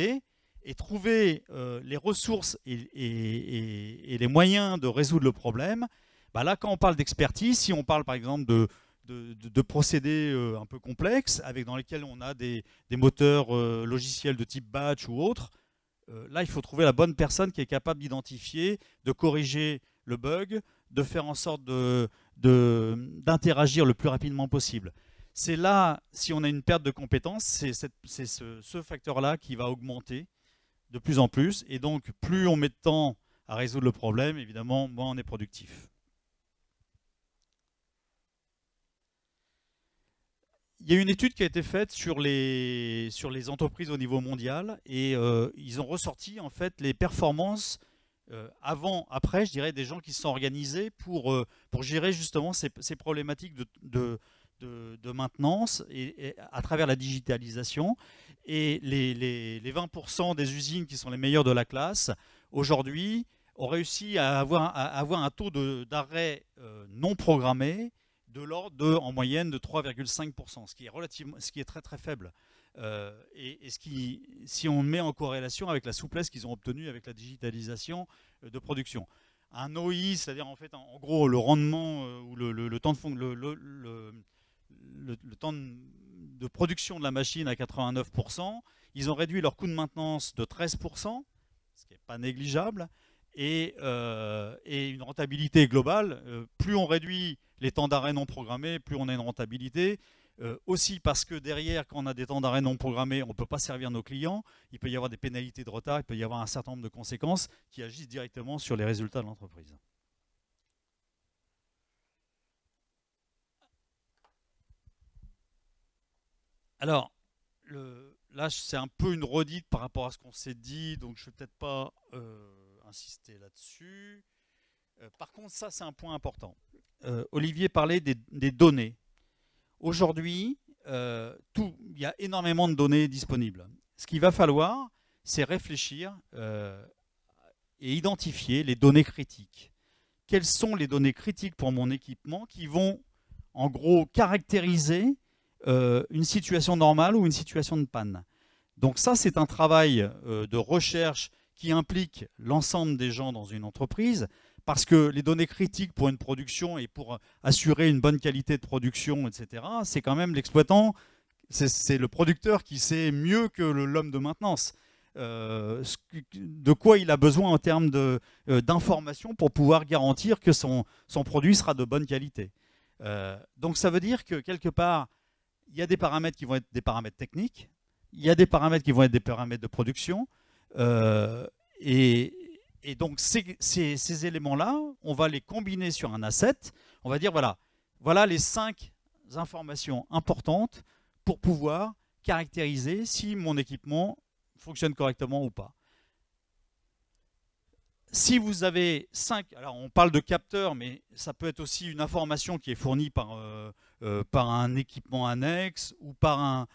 Et trouver les ressources et les moyens de résoudre le problème. Bah là, quand on parle d'expertise, si on parle par exemple de procédés un peu complexes, dans lesquels on a des moteurs logiciels de type batch ou autre, là, il faut trouver la bonne personne qui est capable d'identifier, de corriger le bug, de faire en sorte d'interagir le plus rapidement possible. C'est là, si on a une perte de compétences, c'est ce facteur-là qui va augmenter de plus en plus. Et donc, plus on met de temps à résoudre le problème, évidemment, moins on est productif. Il y a une étude qui a été faite sur les entreprises au niveau mondial et ils ont ressorti en fait les performances avant, après, je dirais, des gens qui se sont organisés pour gérer justement ces problématiques de maintenance et à travers la digitalisation. Et les 20% des usines qui sont les meilleures de la classe, aujourd'hui, ont réussi à avoir un taux d'arrêt non programmé de l'ordre en moyenne de 3,5%, ce qui est très très faible. Si on met en corrélation avec la souplesse qu'ils ont obtenue avec la digitalisation de production. Un OI, c'est-à-dire en fait, en gros, le rendement ou le temps de production de la machine à 89%, ils ont réduit leur coût de maintenance de 13%, ce qui n'est pas négligeable, et une rentabilité globale. Plus on réduit les temps d'arrêt non programmés, plus on a une rentabilité. Aussi parce que derrière, quand on a des temps d'arrêt non programmés, on ne peut pas servir nos clients, il peut y avoir des pénalités de retard, il peut y avoir un certain nombre de conséquences qui agissent directement sur les résultats de l'entreprise. Alors, là, c'est un peu une redite par rapport à ce qu'on s'est dit, donc je ne vais peut-être pas insister là-dessus. Par contre, ça, c'est un point important. Olivier parlait des données. Aujourd'hui, il y a énormément de données disponibles. Ce qu'il va falloir, c'est réfléchir et identifier les données critiques. Quelles sont les données critiques pour mon équipement qui vont, en gros, caractériser une situation normale ou une situation de panne. Donc ça, c'est un travail de recherche qui implique l'ensemble des gens dans une entreprise, parce que les données critiques pour une production et pour assurer une bonne qualité de production, etc., c'est quand même l'exploitant, c'est le producteur qui sait mieux que l'homme de maintenance de quoi il a besoin en termes d'informations pour pouvoir garantir que son produit sera de bonne qualité. Donc ça veut dire que quelque part, il y a des paramètres qui vont être des paramètres techniques, il y a des paramètres qui vont être des paramètres de production, et donc ces éléments-là, on va les combiner sur un asset. On va dire voilà les 5 informations importantes pour pouvoir caractériser si mon équipement fonctionne correctement ou pas. Si vous avez 5, alors on parle de capteurs, mais ça peut être aussi une information qui est fournie par un équipement annexe ou par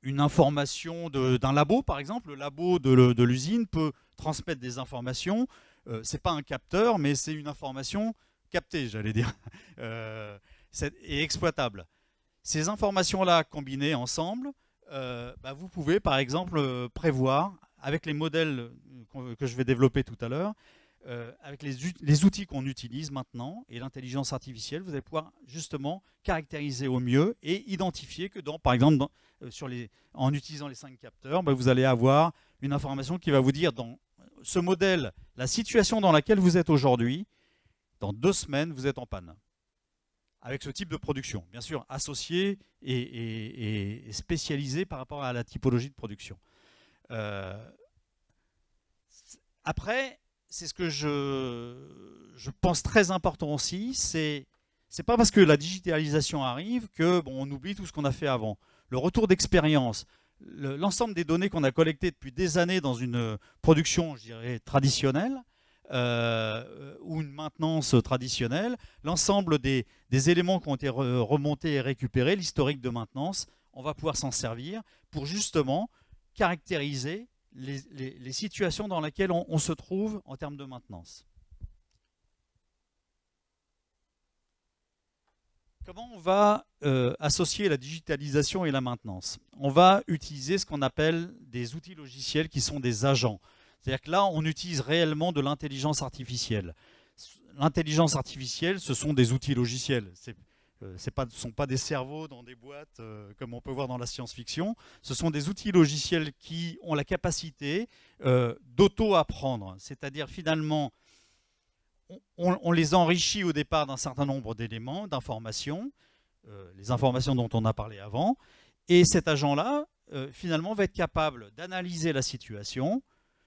une information d'un labo, par exemple. Le labo de l'usine peut transmettre des informations. Ce n'est pas un capteur, mais c'est une information captée, j'allais dire, et exploitable. Ces informations-là combinées ensemble, vous pouvez, par exemple, prévoir, avec les modèles que je vais développer tout à l'heure, avec les outils qu'on utilise maintenant et l'intelligence artificielle, vous allez pouvoir justement caractériser au mieux et identifier que, par exemple, en utilisant les 5 capteurs, vous allez avoir une information qui va vous dire dans ce modèle, la situation dans laquelle vous êtes aujourd'hui, dans 2 semaines, vous êtes en panne. Avec ce type de production, bien sûr, associé et spécialisé par rapport à la typologie de production. Après, c'est ce que je pense très important aussi, c'est pas parce que la digitalisation arrive que on oublie tout ce qu'on a fait avant. Le retour d'expérience, l'ensemble des données qu'on a collectées depuis des années dans une production, je dirais, traditionnelle, ou une maintenance traditionnelle, l'ensemble des éléments qui ont été remontés et récupérés, l'historique de maintenance, on va pouvoir s'en servir pour justement caractériser les situations dans lesquelles on se trouve en termes de maintenance. Comment on va associer la digitalisation et la maintenance? On va utiliser ce qu'on appelle des outils logiciels qui sont des agents. C'est-à-dire que là, on utilise réellement de l'intelligence artificielle. L'intelligence artificielle, ce sont des outils logiciels. Ce ne sont pas des cerveaux dans des boîtes comme on peut voir dans la science-fiction. Ce sont des outils logiciels qui ont la capacité d'auto-apprendre. C'est-à-dire finalement, on les enrichit au départ d'un certain nombre d'éléments, d'informations, les informations dont on a parlé avant. Et cet agent-là, finalement, va être capable d'analyser la situation.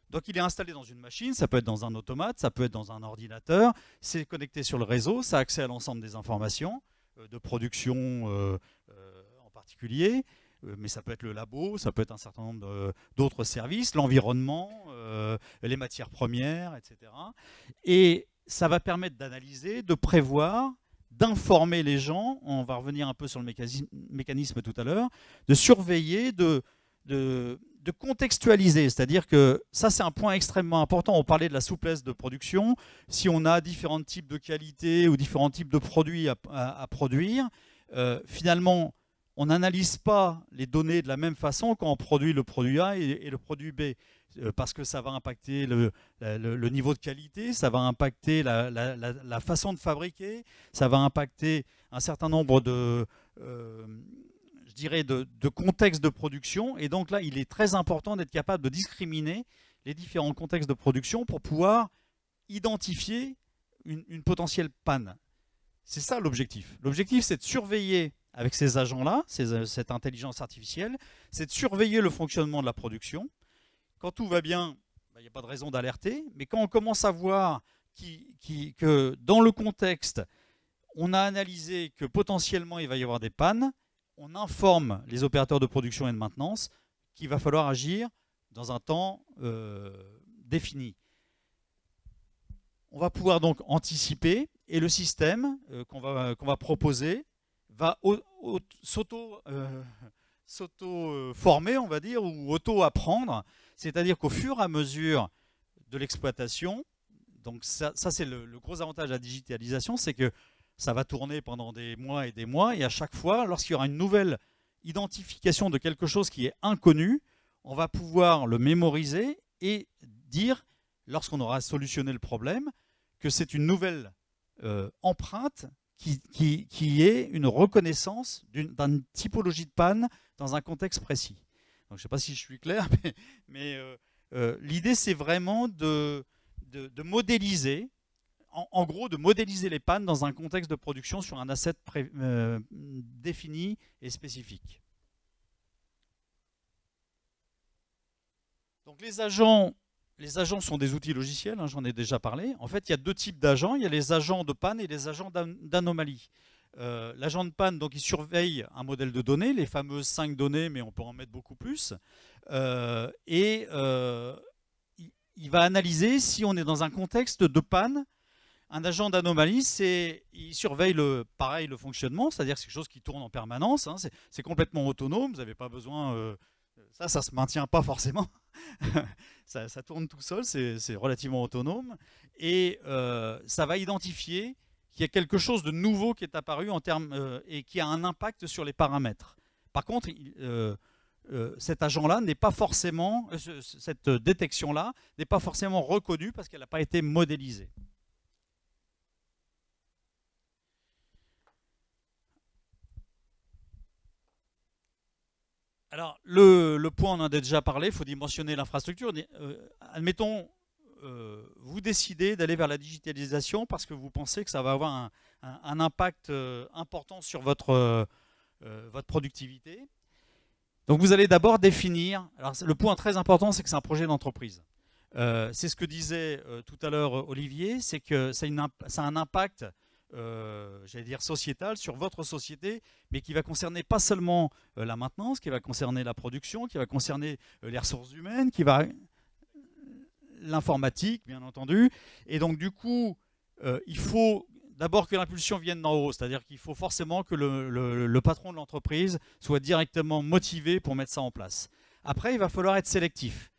Donc il est installé dans une machine, ça peut être dans un automate, ça peut être dans un ordinateur, c'est connecté sur le réseau, ça a accès à l'ensemble des informations de production en particulier, mais ça peut être le labo, ça peut être un certain nombre d'autres services, l'environnement, les matières premières, etc. Et ça va permettre d'analyser, de prévoir, d'informer les gens, on va revenir un peu sur le mécanisme tout à l'heure, de surveiller, de contextualiser, c'est-à-dire que ça c'est un point extrêmement important. On parlait de la souplesse de production. Si on a différents types de qualités ou différents types de produits à produire, finalement on n'analyse pas les données de la même façon quand on produit le produit A et le produit B, parce que ça va impacter le niveau de qualité, ça va impacter la façon de fabriquer, ça va impacter un certain nombre de contextes de production. Et donc là, il est très important d'être capable de discriminer les différents contextes de production pour pouvoir identifier une potentielle panne. C'est ça l'objectif. L'objectif, c'est de surveiller avec ces agents-là, cette intelligence artificielle, c'est de surveiller le fonctionnement de la production. Quand tout va bien, il n'y a pas de raison d'alerter. Mais quand on commence à voir que dans le contexte, on a analysé que potentiellement il va y avoir des pannes, on informe les opérateurs de production et de maintenance qu'il va falloir agir dans un temps défini. On va pouvoir donc anticiper et le système qu'on va proposer va s'auto-former, on va dire, ou auto-apprendre. C'est-à-dire qu'au fur et à mesure de l'exploitation, donc ça c'est le gros avantage de la digitalisation, c'est que ça va tourner pendant des mois, et à chaque fois, lorsqu'il y aura une nouvelle identification de quelque chose qui est inconnu, on va pouvoir le mémoriser et dire, lorsqu'on aura solutionné le problème, que c'est une nouvelle empreinte qui est une reconnaissance d'une typologie de panne dans un contexte précis. Donc, je ne sais pas si je suis clair, mais l'idée, c'est vraiment de modéliser, en gros, de modéliser les pannes dans un contexte de production sur un asset défini et spécifique. Donc, les agents sont des outils logiciels, hein, j'en ai déjà parlé. En fait, il y a 2 types d'agents. Il y a les agents de panne et les agents d'anomalie. L'agent de panne, donc, il surveille un modèle de données, les fameuses 5 données, mais on peut en mettre beaucoup plus. Il va analyser si on est dans un contexte de panne. Un agent d'anomalie, il surveille le fonctionnement, c'est-à-dire que c'est quelque chose qui tourne en permanence. Hein, c'est complètement autonome, vous n'avez pas besoin... ça ne se maintient pas forcément. ça tourne tout seul, c'est relativement autonome. Et ça va identifier qu'il y a quelque chose de nouveau qui est apparu et qui a un impact sur les paramètres. Par contre, cet agent-là n'est pas forcément, cette détection-là n'est pas forcément reconnue parce qu'elle n'a pas été modélisée. Alors, le point, on en a déjà parlé, il faut dimensionner l'infrastructure. Admettons, vous décidez d'aller vers la digitalisation parce que vous pensez que ça va avoir un impact important sur votre productivité. Donc, vous allez d'abord définir. Alors, le point très important, c'est que c'est un projet d'entreprise. C'est ce que disait tout à l'heure Olivier, c'est que ça a un impact j'allais dire sociétal sur votre société, mais qui va concerner pas seulement la maintenance, qui va concerner la production, qui va concerner les ressources humaines, qui va l'informatique, bien entendu. Et donc du coup, il faut d'abord que l'impulsion vienne d'en haut, c'est-à-dire qu'il faut forcément que le patron de l'entreprise soit directement motivé pour mettre ça en place. Après, il va falloir être sélectif.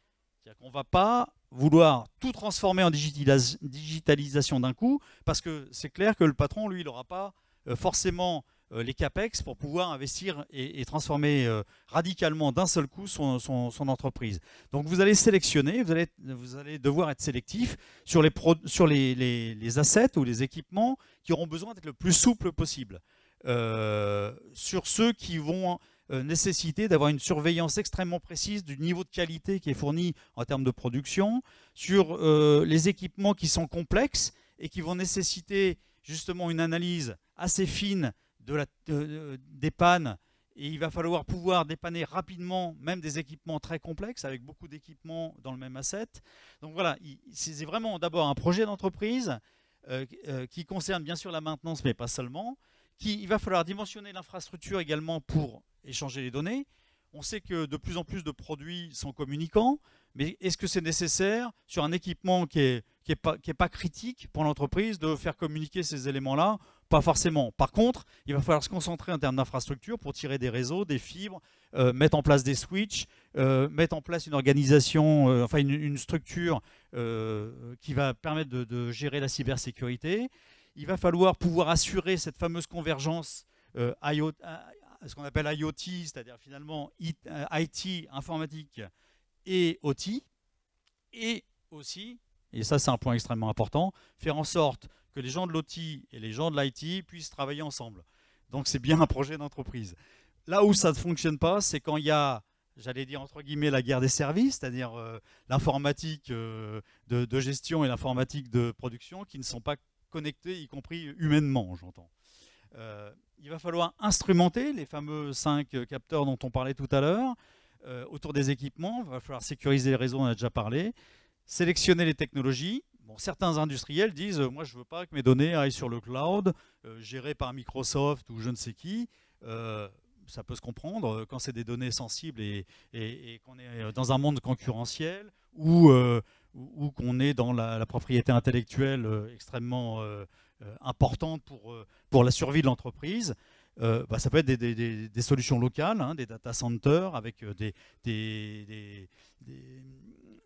C'est-à-dire qu'on ne va pas vouloir tout transformer en digitalisation d'un coup, parce que c'est clair que le patron, lui, il n'aura pas forcément les capex pour pouvoir investir et transformer radicalement d'un seul coup son entreprise. Donc vous allez sélectionner, vous allez devoir être sélectif sur les assets ou les équipements qui auront besoin d'être le plus souple possible. Sur ceux qui vont nécessité d'avoir une surveillance extrêmement précise du niveau de qualité qui est fourni en termes de production, sur les équipements qui sont complexes et qui vont nécessiter justement une analyse assez fine des pannes, et il va falloir pouvoir dépanner rapidement même des équipements très complexes avec beaucoup d'équipements dans le même asset. Donc voilà, c'est vraiment d'abord un projet d'entreprise qui concerne bien sûr la maintenance, mais pas seulement. Il va falloir dimensionner l'infrastructure également pour échanger les données. On sait que de plus en plus de produits sont communicants, mais est-ce que c'est nécessaire sur un équipement qui est pas critique pour l'entreprise de faire communiquer ces éléments-là? Pas forcément. Par contre, il va falloir se concentrer en termes d'infrastructure pour tirer des réseaux, des fibres, mettre en place des switches, mettre en place une organisation, enfin une structure qui va permettre de gérer la cybersécurité. Il va falloir pouvoir assurer cette fameuse convergence ce qu'on appelle IoT, c'est-à-dire finalement IT, informatique et OT. Et aussi, et ça c'est un point extrêmement important, faire en sorte que les gens de l'OT et les gens de l'IT puissent travailler ensemble. Donc c'est bien un projet d'entreprise. Là où ça ne fonctionne pas, c'est quand il y a, j'allais dire entre guillemets, la guerre des services, c'est-à-dire l'informatique de gestion et l'informatique de production qui ne sont pas connectés, y compris humainement, j'entends. Il va falloir instrumenter les fameux 5 capteurs dont on parlait tout à l'heure autour des équipements. Il va falloir sécuriser les réseaux, on en a déjà parlé. Sélectionner les technologies. Bon, certains industriels disent moi je ne veux pas que mes données aillent sur le cloud, géré par Microsoft ou je ne sais qui. Ça peut se comprendre quand c'est des données sensibles et qu'on est dans un monde concurrentiel ou qu'on est dans la propriété intellectuelle extrêmement importante pour la survie de l'entreprise. Ça peut être des solutions locales, hein, des data centers avec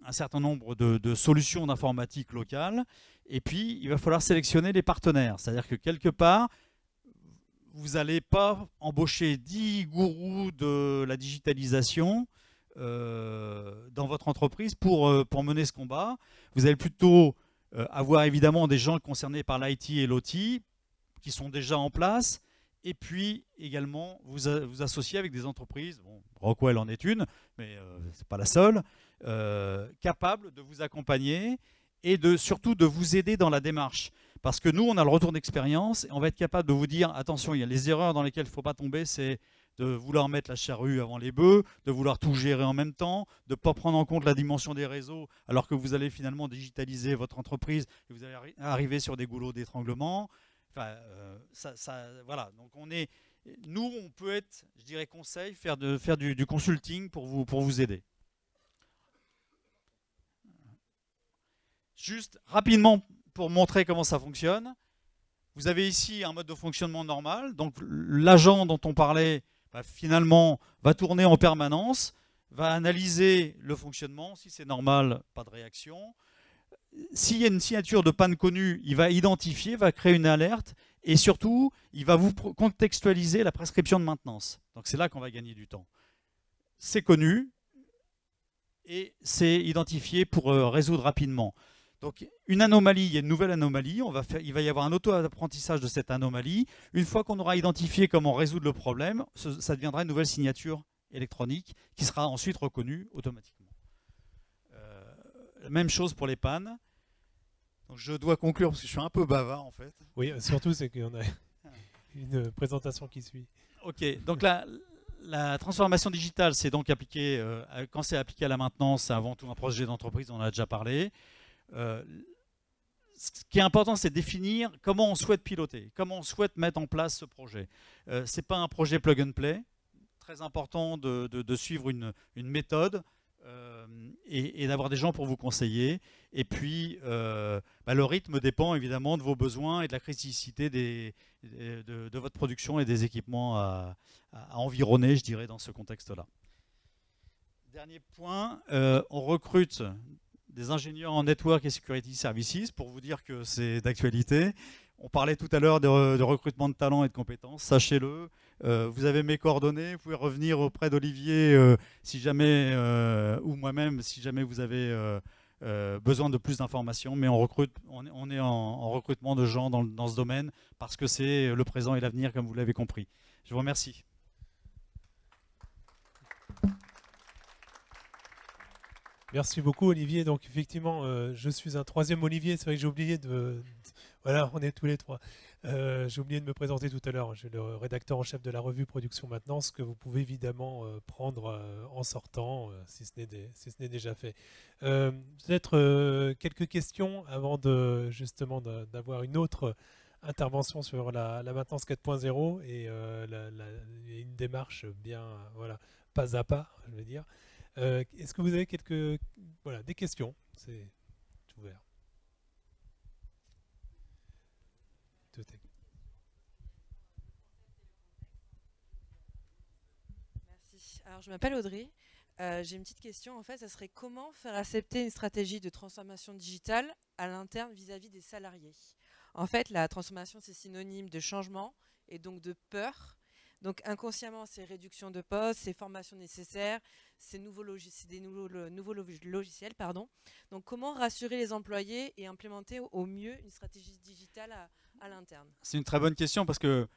un certain nombre de solutions d'informatique locales. Et puis, il va falloir sélectionner les partenaires. C'est-à-dire que quelque part, vous n'allez pas embaucher 10 gourous de la digitalisation dans votre entreprise pour mener ce combat. Vous allez plutôt avoir évidemment des gens concernés par l'IT et l'OT qui sont déjà en place, et puis également vous associer avec des entreprises, bon, Rockwell en est une, mais ce n'est pas la seule, capables de vous accompagner et surtout de vous aider dans la démarche. Parce que nous, on a le retour d'expérience et on va être capable de vous dire, attention, il y a les erreurs dans lesquelles il ne faut pas tomber, c'est de vouloir mettre la charrue avant les bœufs, de vouloir tout gérer en même temps, de ne pas prendre en compte la dimension des réseaux, alors que vous allez finalement digitaliser votre entreprise et vous allez arriver sur des goulots d'étranglement. Enfin, voilà. Donc nous, on peut être, je dirais, conseil, faire du consulting pour vous aider. Juste rapidement pour montrer comment ça fonctionne. Vous avez ici un mode de fonctionnement normal. Donc l'agent dont on parlait, finalement, va tourner en permanence, va analyser le fonctionnement. Si c'est normal, pas de réaction. S'il y a une signature de panne connue, il va identifier, va créer une alerte et surtout, il va vous contextualiser la prescription de maintenance. Donc c'est là qu'on va gagner du temps. c'est connu et c'est identifié pour résoudre rapidement. Donc une anomalie, il y a une nouvelle anomalie, il va y avoir un auto-apprentissage de cette anomalie. Une fois qu'on aura identifié comment résoudre le problème, ça deviendra une nouvelle signature électronique qui sera ensuite reconnue automatiquement. Même chose pour les pannes. Donc je dois conclure parce que je suis un peu bavard en fait. Oui, surtout c'est qu'on a une présentation qui suit. Ok, donc la transformation digitale, c'est donc appliqué, quand c'est appliqué à la maintenance, c'est avant tout un projet d'entreprise, on en a déjà parlé. Ce qui est important, c'est de définir comment on souhaite piloter, comment on souhaite mettre en place ce projet. Ce n'est pas un projet plug and play. Très important de suivre une méthode et d'avoir des gens pour vous conseiller. Et puis, le rythme dépend évidemment de vos besoins et de la criticité de votre production et des équipements à environner, je dirais, dans ce contexte-là. Dernier point, on recrute des ingénieurs en Network et Security Services pour vous dire que c'est d'actualité. On parlait tout à l'heure de recrutement de talents et de compétences, sachez-le. Vous avez mes coordonnées, vous pouvez revenir auprès d'Olivier si jamais, ou moi-même, si jamais vous avez besoin de plus d'informations. Mais on est en recrutement de gens dans ce domaine parce que c'est le présent et l'avenir, comme vous l'avez compris. Je vous remercie. Merci beaucoup Olivier. Donc effectivement, je suis un troisième Olivier. C'est vrai que j'ai oublié voilà, on est tous les trois. J'ai oublié de me présenter tout à l'heure. Je suis le rédacteur en chef de la revue Production Maintenance que vous pouvez évidemment prendre en sortant si ce n'est déjà fait. Peut-être quelques questions avant justement d'avoir une autre intervention sur la maintenance 4.0 et une démarche bien pas à pas, je veux dire. Est-ce que vous avez des questions? C'est ouvert. Merci. Alors, je m'appelle Audrey. J'ai une petite question. En fait, ça serait comment faire accepter une stratégie de transformation digitale à l'interne vis-à-vis des salariés? En fait, la transformation, c'est synonyme de changement et donc de peur. Donc inconsciemment, c'est réduction de postes, c'est formation nécessaire, c'est des nouveaux logiciels. Donc comment rassurer les employés et implémenter au mieux une stratégie digitale à l'interne? C'est une très bonne question parce que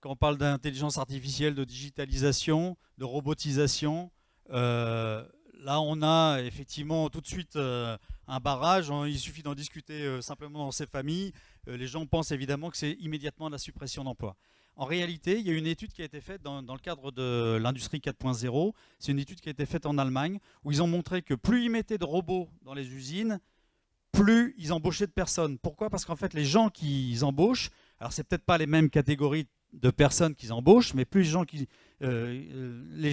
quand on parle d'intelligence artificielle, de digitalisation, de robotisation, là on a effectivement tout de suite un barrage. Il suffit d'en discuter simplement dans ses familles. Les gens pensent évidemment que c'est immédiatement la suppression d'emplois. En réalité, il y a une étude qui a été faite dans le cadre de l'industrie 4.0. C'est une étude qui a été faite en Allemagne où ils ont montré que plus ils mettaient de robots dans les usines, plus ils embauchaient de personnes. Pourquoi? Parce qu'en fait, les gens qu'ils embauchent, alors c'est peut-être pas les mêmes catégories de personnes qu'ils embauchent, mais plus les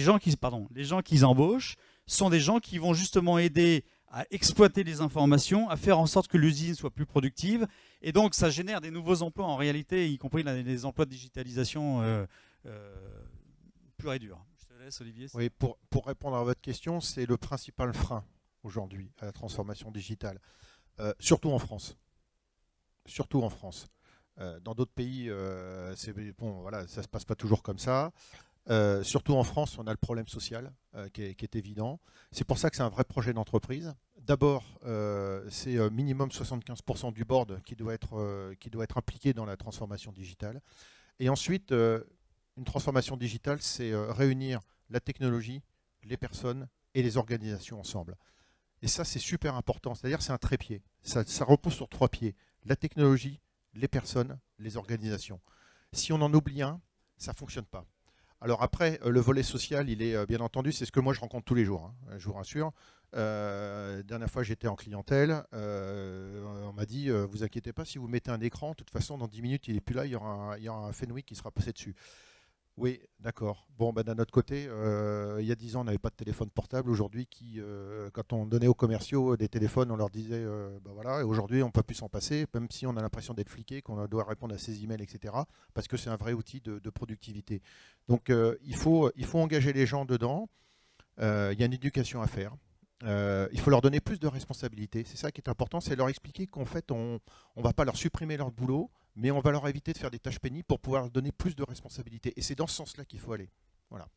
gens qu'ils embauchent sont des gens qui vont justement aider à exploiter les informations, à faire en sorte que l'usine soit plus productive. Et donc, ça génère des nouveaux emplois en réalité, y compris les emplois de digitalisation purs et durs. Je te laisse, Olivier. Oui, pour répondre à votre question, c'est le principal frein aujourd'hui à la transformation digitale, surtout en France. Surtout en France. Dans d'autres pays, ça ne se passe pas toujours comme ça. Surtout en France, on a le problème social qui est évident. C'est pour ça que c'est un vrai projet d'entreprise. D'abord, c'est minimum 75% du board qui doit être impliqué dans la transformation digitale. Et ensuite, une transformation digitale, c'est réunir la technologie, les personnes et les organisations ensemble. Et ça, c'est super important. C'est-à-dire c'est un trépied. Ça repose sur 3 pieds. La technologie, les personnes, les organisations. Si on en oublie un, ça ne fonctionne pas. Alors après, le volet social, il est bien entendu, c'est ce que moi je rencontre tous les jours, hein, je vous rassure. Dernière fois, j'étais en clientèle, on m'a dit, vous inquiétez pas, si vous mettez un écran, de toute façon, dans 10 minutes, il n'est plus là, il y aura un Fenwick qui sera passé dessus. Oui, d'accord. Bon, d'un autre côté, il y a 10 ans, on n'avait pas de téléphone portable. Aujourd'hui, quand on donnait aux commerciaux des téléphones, on leur disait, voilà, et aujourd'hui, on ne peut plus s'en passer, même si on a l'impression d'être fliqué, qu'on doit répondre à ses emails, etc., parce que c'est un vrai outil de productivité. Donc, il faut engager les gens dedans. Il y a une éducation à faire. Il faut leur donner plus de responsabilités. C'est ça qui est important, c'est leur expliquer qu'en fait, on ne va pas leur supprimer leur boulot, mais on va leur éviter de faire des tâches pénibles pour pouvoir leur donner plus de responsabilités. Et c'est dans ce sens-là qu'il faut aller. Voilà.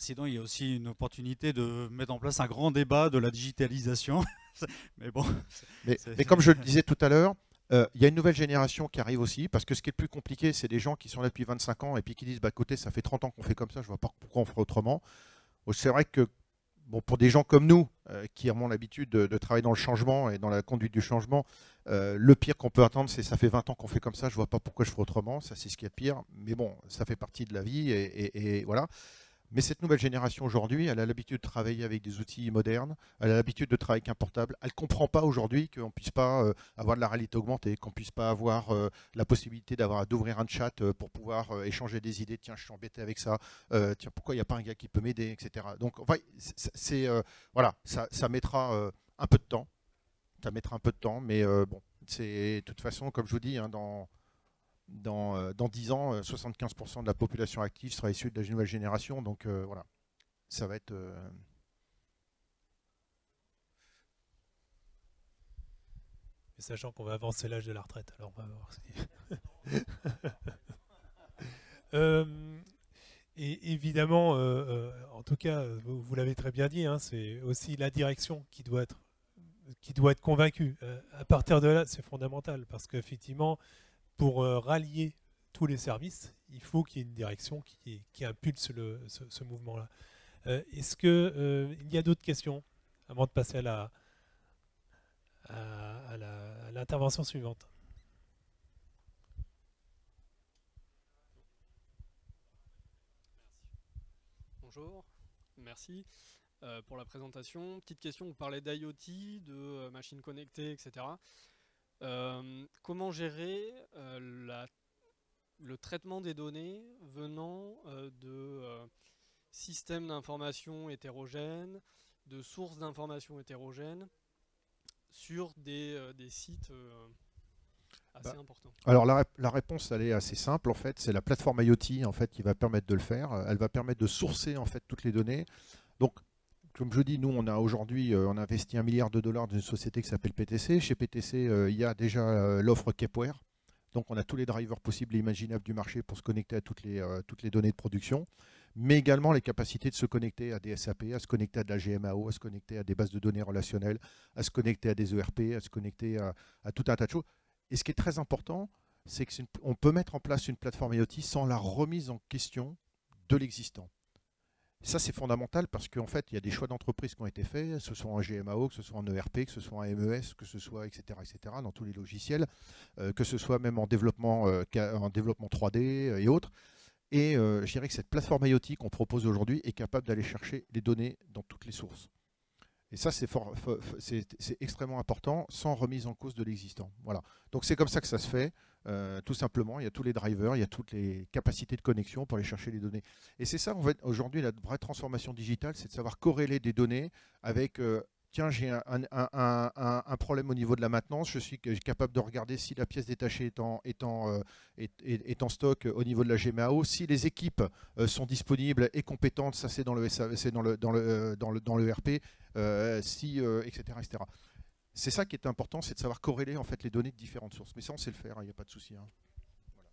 Sinon, il y a aussi une opportunité de mettre en place un grand débat de la digitalisation. Mais bon. Mais comme je le disais tout à l'heure, il y a une nouvelle génération qui arrive aussi, parce que ce qui est le plus compliqué, c'est des gens qui sont là depuis 25 ans et puis qui disent, bah, écoutez, ça fait 30 ans qu'on fait comme ça, je ne vois pas pourquoi on ferait autrement. C'est vrai que bon, pour des gens comme nous, qui avons l'habitude de travailler dans le changement et dans la conduite du changement, le pire qu'on peut attendre, c'est ça fait 20 ans qu'on fait comme ça, je ne vois pas pourquoi je ferais autrement, ça c'est ce qui est pire, mais bon, ça fait partie de la vie et voilà. Mais cette nouvelle génération aujourd'hui, elle a l'habitude de travailler avec des outils modernes, elle a l'habitude de travailler avec un portable. Elle ne comprend pas aujourd'hui qu'on ne puisse pas avoir de la réalité augmentée, qu'on ne puisse pas avoir la possibilité d'ouvrir un chat pour pouvoir échanger des idées. Tiens, je suis embêté avec ça. Tiens, pourquoi il n'y a pas un gars qui peut m'aider, etc. Donc, enfin, voilà, ça mettra un peu de temps. Ça mettra un peu de temps, mais bon, c'est de toute façon, comme je vous dis, hein, dans 10 ans, 75% de la population active sera issue de la nouvelle génération. Donc voilà, ça va être... Mais sachant qu'on va avancer l'âge de la retraite, alors on va voir si... et évidemment, en tout cas, vous l'avez très bien dit, hein, c'est aussi la direction qui doit être convaincue. À partir de là, c'est fondamental, parce qu'effectivement, pour rallier tous les services, il faut qu'il y ait une direction qui impulse ce mouvement-là. Est-ce qu'il y a d'autres questions avant de passer à l'intervention suivante? Bonjour, merci pour la présentation. Petite question, vous parlez d'IoT, de machines connectées, etc. Comment gérer le traitement des données venant de systèmes d'information hétérogènes, de sources d'informations hétérogènes sur des sites assez importants? Alors la réponse, elle est assez simple en fait. C'est la plateforme IoT en fait qui va permettre de le faire. Elle va permettre de sourcer en fait toutes les données. Donc comme je dis, nous, on a aujourd'hui on a investi $1 milliard dans une société qui s'appelle PTC. Chez PTC, il y a déjà l'offre Kepware. Donc, on a tous les drivers possibles et imaginables du marché pour se connecter à toutes les données de production, mais également les capacités de se connecter à des SAP, à se connecter à de la GMAO, à se connecter à des bases de données relationnelles, à se connecter à des ERP, à se connecter à tout un tas de choses. Et ce qui est très important, c'est qu'on peut mettre en place une plateforme IoT sans la remise en question de l'existant. Ça, c'est fondamental parce qu'en fait, il y a des choix d'entreprise qui ont été faits, que ce soit en GMAO, que ce soit en ERP, que ce soit en MES, que ce soit, etc., dans tous les logiciels, que ce soit même en développement 3D et autres. Et je dirais que cette plateforme IoT qu'on propose aujourd'hui est capable d'aller chercher les données dans toutes les sources. Et ça, c'est extrêmement important, sans remise en cause de l'existant. Voilà. Donc c'est comme ça que ça se fait. Tout simplement, il y a tous les drivers, il y a toutes les capacités de connexion pour aller chercher les données. Et c'est ça, aujourd'hui, la vraie transformation digitale, c'est de savoir corréler des données avec, tiens, j'ai un problème au niveau de la maintenance, je suis capable de regarder si la pièce détachée est en stock au niveau de la GMAO, si les équipes sont disponibles et compétentes, ça c'est dans le SAV, c'est dans le ERP, etc., etc. C'est ça qui est important, c'est de savoir corréler en fait les données de différentes sources. Mais ça, on sait le faire, il n'y a pas de souci. Hein. Voilà.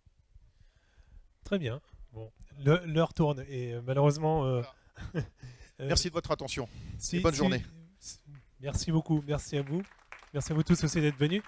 Très bien. Bon, l'heure tourne et malheureusement... Merci de votre attention et bonne journée. Merci beaucoup. Merci à vous. Merci à vous tous aussi d'être venus.